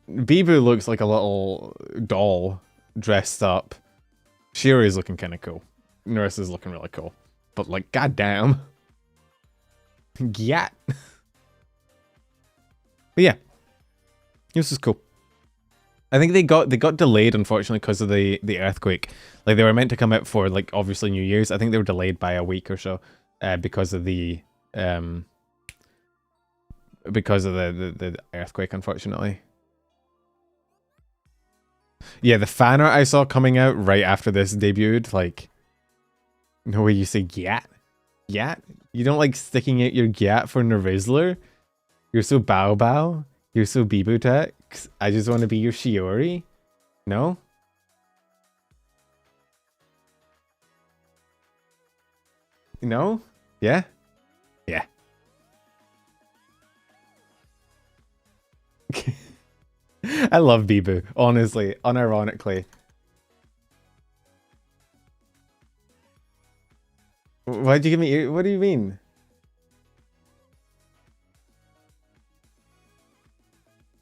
Bibu looks like a little doll dressed up. Shiri's looking kind of cool. Narissa's looking really cool. But, like, goddamn. Gyat. But yeah, this is cool. I think they got delayed, unfortunately, because of the earthquake. Like, they were meant to come out for, like, obviously New Year's. I think they were delayed by a week or so because of the earthquake, unfortunately. Yeah, the fan art I saw coming out right after this debuted, like, no way you say gyat? Gyat? You don't like sticking out your gyat for Nerizzler? You're so Bao Bao? You're so Bibutex? I just want to be your Shiori? No? No? Yeah? Yeah. I love Bibu, honestly, unironically. Why'd you give me? What do you mean?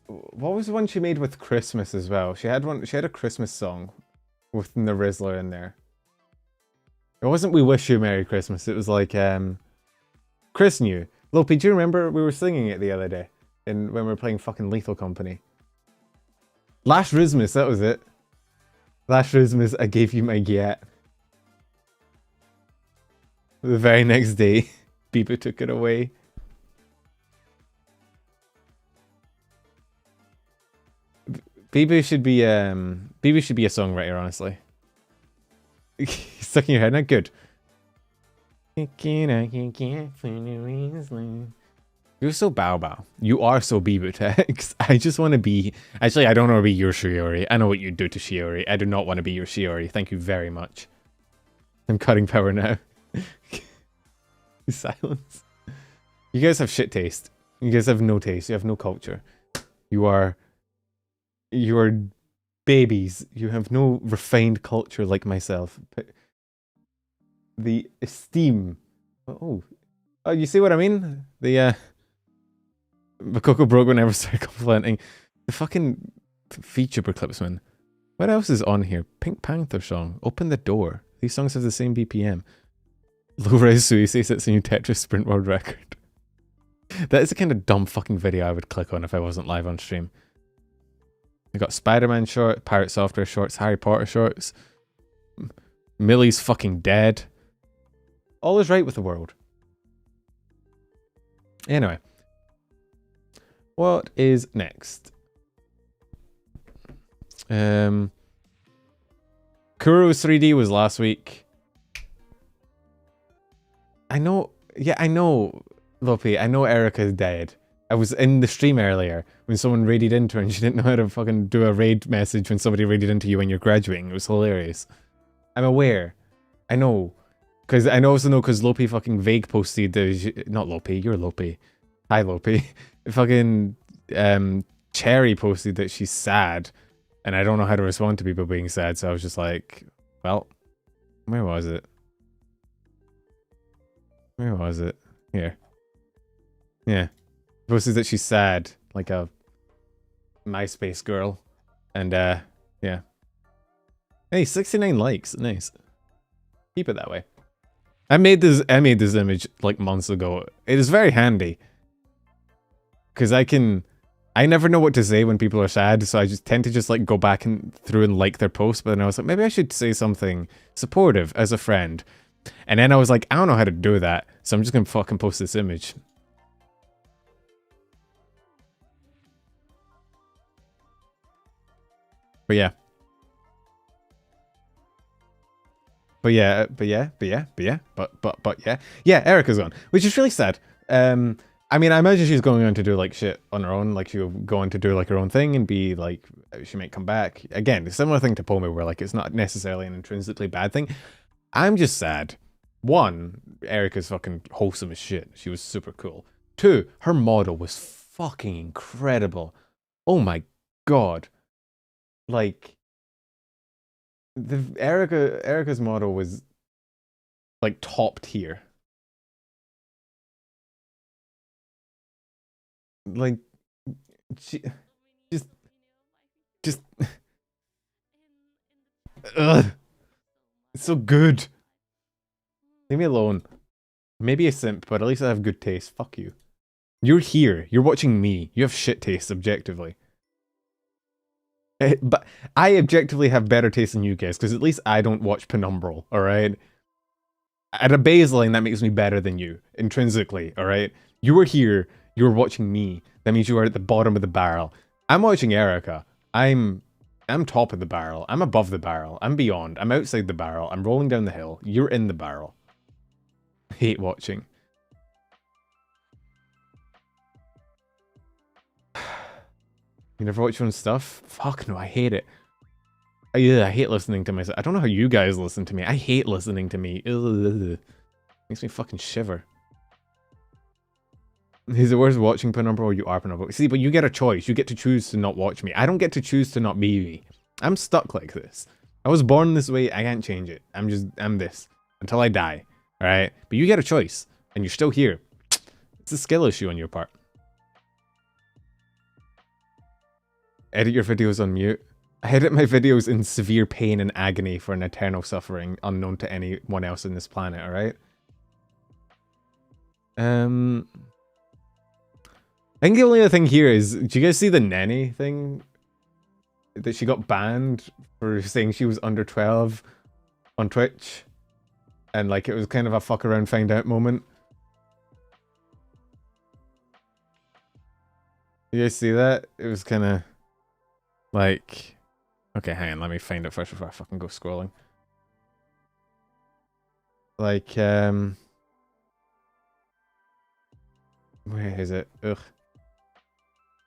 What was the one she made with Christmas as well? She had one. She had a Christmas song with the Rizzler in there. It wasn't "We Wish You a Merry Christmas." It was like Chris knew. Lopi, do you remember we were singing it the other day when we were playing fucking Lethal Company? Last Christmas, that was it. Last Christmas, I gave you my gyat. The very next day, Bibu took it away. Bibu should be a songwriter, honestly. Stuck in your head now? Good. You're so Bao Bao. You are so Bibutex. I just want to be... Actually, I don't want to be your Shiori. I know what you do to Shiori. I do not want to be your Shiori. Thank you very much. I'm cutting power now. Silence. You guys have shit taste. You guys have no taste. You have no culture. You are babies. You have no refined culture like myself. The esteem. Oh, you see what I mean? The Coco broke whenever I started complimenting. The fucking vtuber clips, man. What else is on here? Pink Panther song. Open the door. These songs have the same BPM. Low-res Suisse sets a new Tetris sprint world record. That is the kind of dumb fucking video I would click on if I wasn't live on stream. I got Spider-Man short, Pirate Software shorts, Harry Potter shorts. Millie's fucking dead. All is right with the world. Anyway. What is next? Kuro's 3D was last week. I know, Lopi, I know Erica's dead. I was in the stream earlier when someone raided into her and she didn't know how to fucking do a raid message when somebody raided into you when you're graduating. It was hilarious. I'm aware. I know. Because I also know because Lopi fucking vague posted, not Lopi, you're Lopi. Hi Lopi. Fucking Cherry posted that she's sad and I don't know how to respond to people being sad, so I was just like, well, where was it? Where was it? Here. Yeah. Posted that she's sad, like a MySpace girl. And yeah. Hey, 69 likes. Nice. Keep it that way. I made this image like months ago. It is very handy. Cause I never know what to say when people are sad, so I just tend to just like go back through and like their posts, but then I was like, maybe I should say something supportive as a friend. And then I was like, I don't know how to do that, so I'm just gonna fucking post this image. But yeah. Yeah. Yeah, Erica's gone, which is really sad. I mean, I imagine she's going on to do like shit on her own, like she'll go on to do like her own thing and be like, she might come back. Again, a similar thing to Pomu where like it's not necessarily an intrinsically bad thing. I'm just sad. One, Erica's fucking wholesome as shit. She was super cool. Two, her model was fucking incredible. Oh my god. Like, Erica's model was like top tier. Like, she just ugh. It's so good. Leave me alone. Maybe a simp, but at least I have good taste. Fuck you. You're here. You're watching me. You have shit taste, objectively. But I objectively have better taste than you guys, because at least I don't watch Penumbral, alright? At a baseline, that makes me better than you, intrinsically, alright? You were here. You were watching me. That means you are at the bottom of the barrel. I'm watching Erica. I'm I'm top of the barrel. I'm above the barrel. I'm beyond. I'm outside the barrel. I'm rolling down the hill. You're in the barrel. Hate watching. You never watch your own stuff? Fuck no, I hate it. Yeah, I hate listening to myself. I don't know how you guys listen to me. I hate listening to me. Ugh. Makes me fucking shiver. Is it worth watching Penumbra or you are Penumbra? See, but you get a choice. You get to choose to not watch me. I don't get to choose to not be me. I'm stuck like this. I was born this way. I can't change it. I'm this. Until I die. Alright? But you get a choice. And you're still here. It's a skill issue on your part. Edit your videos on mute. I edit my videos in severe pain and agony for an eternal suffering unknown to anyone else on this planet, alright? I think the only other thing here is, do you guys see the nanny thing? That she got banned for saying she was under 12 on Twitch? And like, it was kind of a fuck around find out moment. You guys see that? It was kind of like... Okay, hang on, let me find it first before I fucking go scrolling. Like, where is it? Ugh.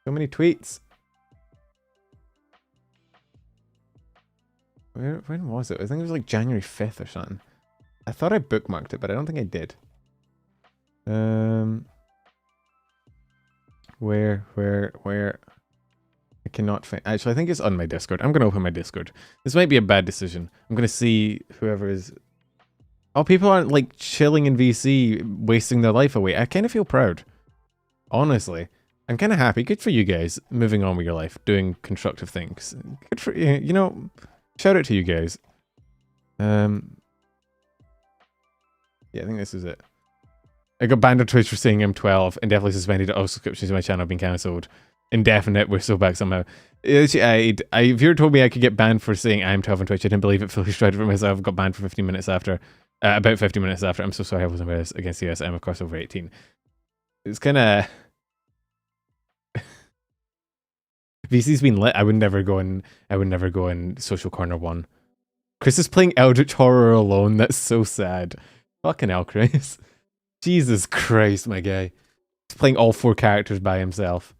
So many tweets. When was it? I think it was like January 5th or something. I thought I bookmarked it, but I don't think I did. Where? I cannot find... Actually, I think it's on my Discord. I'm going to open my Discord. This might be a bad decision. I'm going to see whoever is... Oh, people aren't like chilling in VC, wasting their life away. I kind of feel proud. Honestly. I'm kind of happy. Good for you guys. Moving on with your life. Doing constructive things. Good for you. You know, shout out to you guys. Yeah, I think this is it. I got banned on Twitch for saying I'm 12 and definitely suspended. All subscriptions to my channel have been cancelled. Indefinite, we're still back somehow. If you ever told me I could get banned for saying I'm 12 on Twitch, I didn't believe it. Fully tried for myself. Got banned for 15 minutes after. About 50 minutes after. I'm so sorry I wasn't biased against the US. I'm of course over 18. It's kind of... VC's been lit. I would never go in Social Corner 1. Chris is playing Eldritch Horror alone. That's so sad. Fucking hell, Chris. Jesus Christ, my guy. He's playing all 4 characters by himself.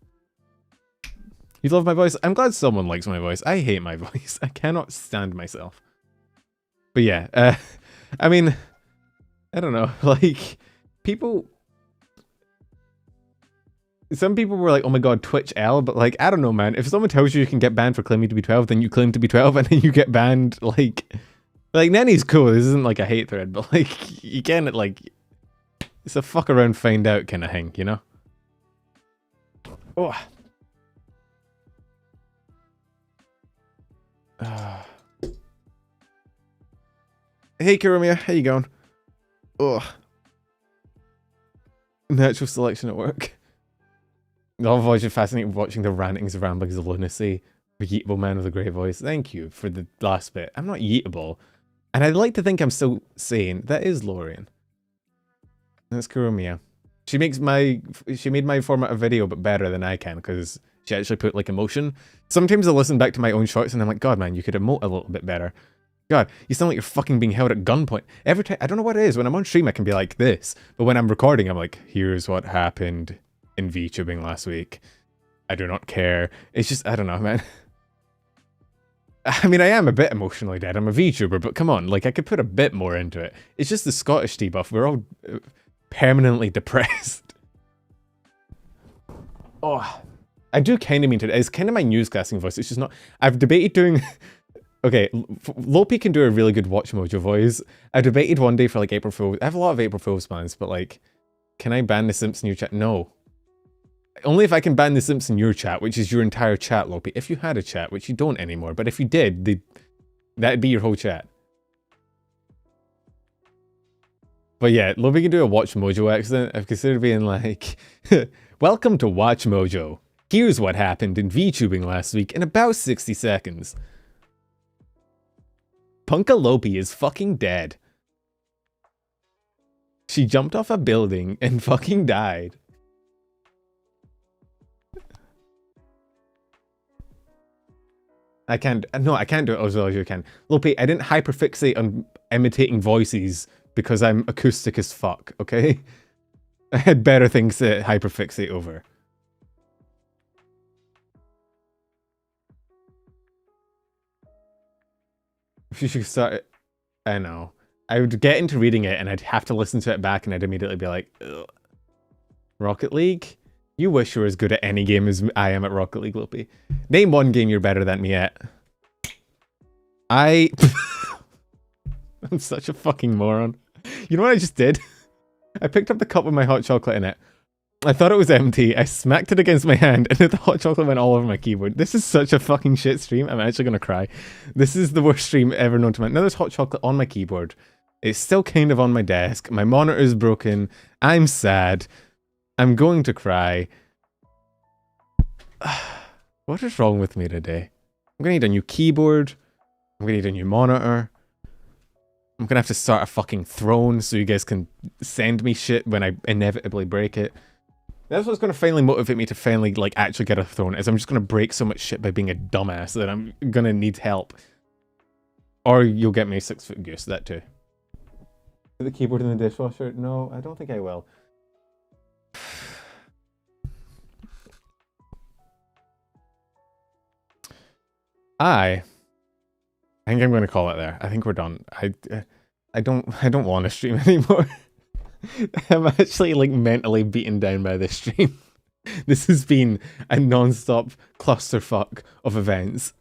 You love my voice? I'm glad someone likes my voice. I hate my voice. I cannot stand myself. But yeah, I mean, I don't know. Like, people... Some people were like, oh my god, Twitch L, but like, I don't know, man. If someone tells you can get banned for claiming to be 12, then you claim to be 12 and then you get banned, like... Like, Nanny's cool. This isn't like a hate thread, but like, you can, like... It's a fuck around find out kind of thing, you know? Oh. Hey Kurumia, how you going? Ugh. Natural selection at work. I've always been fascinated watching the rantings and ramblings of lunacy. The yeetable man with a grey voice. Thank you for the last bit. I'm not yeetable. And I'd like to think I'm still sane. That is Lorian. That's Kurumia. She made my format of video but better than I can because she actually put like emotion. Sometimes I listen back to my own shorts and I'm like, God man, you could emote a little bit better. God, you sound like you're fucking being held at gunpoint. Every time, I don't know what it is. When I'm on stream, I can be like this. But when I'm recording, I'm like, here's what happened in VTubing last week. I do not care. It's just, I don't know, man. I mean, I am a bit emotionally dead. I'm a VTuber, but come on, like, I could put a bit more into it. It's just the Scottish debuff. We're all permanently depressed. Oh, I do kind of mean to. It's kind of my newscasting voice. It's just not. I've debated doing. Okay, Lopi can do a really good Watch Mojo voice. I debated one day for like April Fool's. I have a lot of April Fool's plans, but like, can I ban the Simps in your chat? No. Only if I can ban the Simps in your chat, which is your entire chat, Lopi. If you had a chat, which you don't anymore, but if you did, that'd be your whole chat. But yeah, Lopi can do a Watch Mojo accent. I've considered being like, welcome to Watch Mojo. Here's what happened in VTubing last week in about 60 seconds. Punka Lopi is fucking dead. She jumped off a building and fucking died. I can't. No, I can't do it as well as you can. Lope, I didn't hyperfixate on imitating voices because I'm acoustic as fuck, okay? I had better things to hyperfixate over. If you should start... I know. I would get into reading it and I'd have to listen to it back and I'd immediately be like, ugh. Rocket League? You wish you were as good at any game as I am at Rocket League, Lope. Name one game you're better than me at. I'm such a fucking moron. You know what I just did? I picked up the cup with my hot chocolate in it. I thought it was empty. I smacked it against my hand and the hot chocolate went all over my keyboard. This is such a fucking shit stream. I'm actually gonna cry. This is the worst stream ever known to man. Now there's hot chocolate on my keyboard. It's still kind of on my desk. My monitor is broken. I'm sad. I'm going to cry. What is wrong with me today? I'm gonna need a new keyboard. I'm gonna need a new monitor. I'm gonna have to start a fucking throne so you guys can send me shit when I inevitably break it. That's what's gonna finally motivate me to finally, like, actually get a throne, is I'm just gonna break so much shit by being a dumbass that I'm gonna need help. Or you'll get me a 6-foot goose, that too. Put the keyboard in the dishwasher? No, I don't think I will. I think I'm gonna call it there. I think we're done. I don't want to stream anymore. I'm actually like mentally beaten down by this stream. This has been a non-stop clusterfuck of events.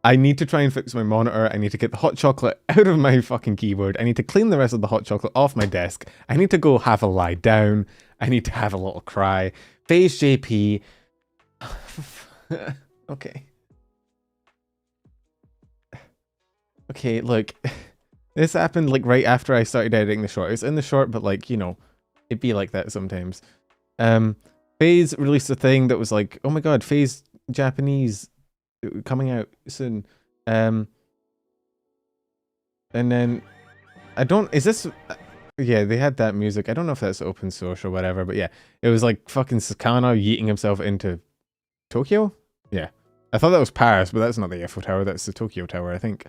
I need to try and fix my monitor. I need to get the hot chocolate out of my fucking keyboard. I need to clean the rest of the hot chocolate off my desk. I need to go have a lie down. I need to have a little cry. Phase JP. Okay. Okay, look. This happened like right after I started editing the short. It's in the short, but like, you know, it'd be like that sometimes. FaZe released a thing that was like, oh my god, FaZe Japanese coming out soon. And then is this, yeah, they had that music. I don't know if that's open source or whatever, but yeah, it was like fucking Sakana yeeting himself into Tokyo? Yeah. I thought that was Paris, but that's not the Eiffel Tower, that's the Tokyo Tower, I think.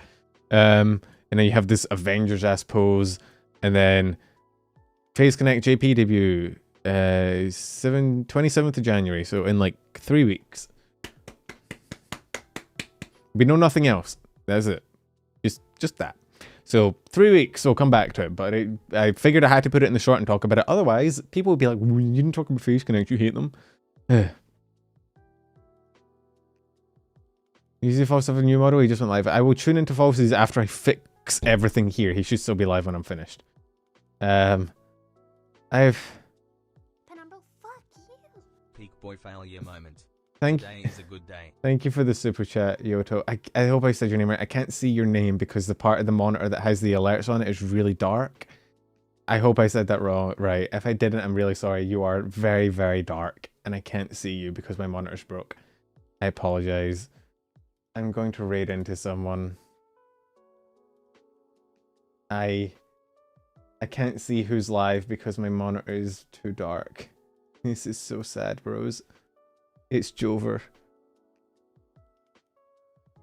And then you have this Avengers ass pose, and then FaZe Connect JP debut 27th of January, so in like 3 weeks. We know nothing else. That's it. Just that. So 3 weeks, so I'll come back to it. But I figured I had to put it in the short and talk about it. Otherwise, people would be like, well, you didn't talk about FaZe Connect, you hate them. Usually False have a new model, he just went live. I will tune into False's after I fix everything here. He should still be live when I'm finished. Penombo, fuck you. Peak boy failure moment. Today is a good day. Thank you for the super chat, Yoto. I hope I said your name right. I can't see your name because the part of the monitor that has the alerts on it is really dark. I hope I said that right. If I didn't, I'm really sorry. You are very, very dark and I can't see you because my monitor's broke. I apologize. I'm going to raid into someone. I can't see who's live because my monitor is too dark. This is so sad, bros. It's Jover.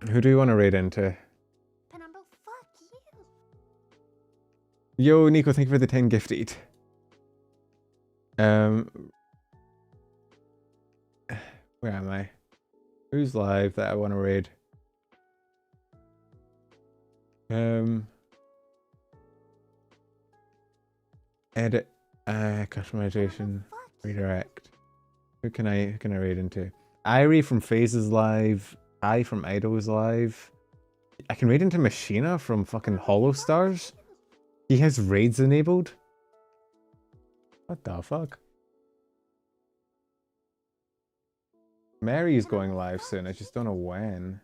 Who do you want to raid into? Penombo, fuck you. Yo, Nico, thank you for the 10 gifted. Where am I? Who's live that I want to raid? Edit, customization, redirect. Who can I raid into? Irie from FaZe's live. I from Idol's live. I can raid into Machina from fucking Hollow Stars. He has raids enabled. What the fuck? Mary is going live soon. I just don't know when.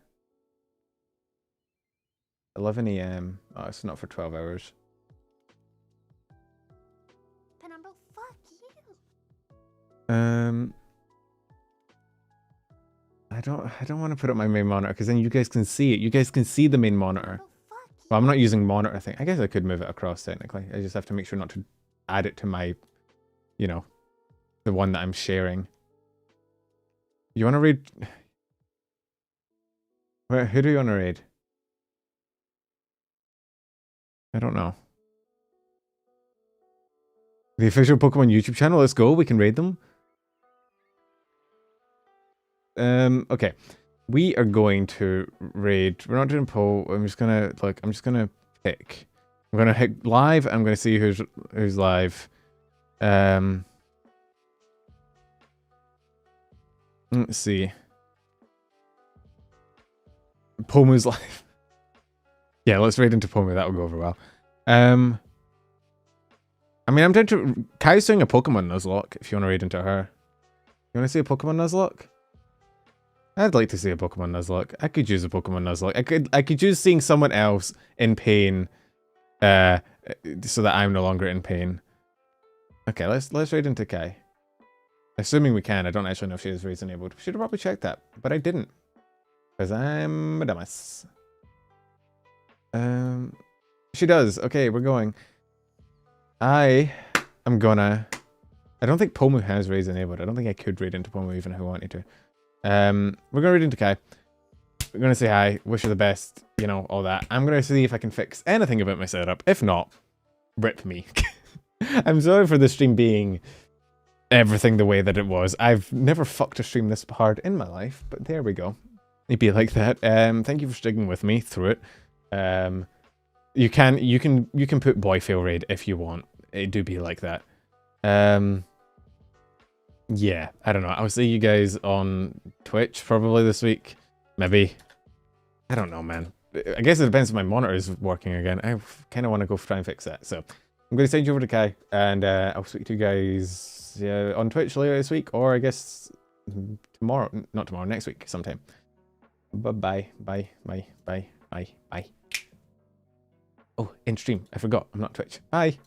11 AM. Oh, it's not for 12 hours. Penombo, fuck you. I don't want to put up my main monitor because then you guys can see it. You guys can see the main monitor. Well, I'm not using monitor thing. I guess I could move it across technically. I just have to make sure not to add it to my, you know, the one that I'm sharing. You want to read? Who do you want to raid? I don't know. The official Pokemon YouTube channel. Let's go. We can raid them. Okay. We are going to raid. We're not doing poll. I'm just gonna pick. I'm gonna hit live. I'm gonna see who's live. Let's see. Pomu's live. Yeah, let's raid into Pomu. That'll go over well. I mean, I'm down to... Kai's doing a Pokemon Nuzlocke, if you want to raid into her. You want to see a Pokemon Nuzlocke? I'd like to see a Pokemon Nuzlocke. I could use a Pokemon Nuzlocke. I could use seeing someone else in pain, so that I'm no longer in pain. Okay, let's raid into Kai. Assuming we can. I don't actually know if she is raid enabled. Should have probably checked that, but I didn't. Because I'm a dumbass. She does. Okay, we're going. I don't think Pomu has raid enabled. I don't think I could raid into Pomu even if I wanted to. We're gonna raid into Kai. We're gonna say hi, wish her the best, you know, all that. I'm gonna see if I can fix anything about my setup. If not, rip me. I'm sorry for the stream being everything the way that it was. I've never fucked a stream this hard in my life, but there we go. It'd be like that. Thank you for sticking with me through it. You can put boy fail raid if you want. It do be like that. Yeah, I don't know. I'll see you guys on Twitch probably this week. Maybe. I don't know, man. I guess it depends if my monitor is working again. I kind of want to go try and fix that. So I'm going to send you over to Kai, and I'll speak to you guys on Twitch later this week, or I guess tomorrow. Not tomorrow, next week sometime. Bye-bye. Bye. Bye. Bye. Bye. Bye. Oh, in stream. I forgot. I'm not Twitch. Bye.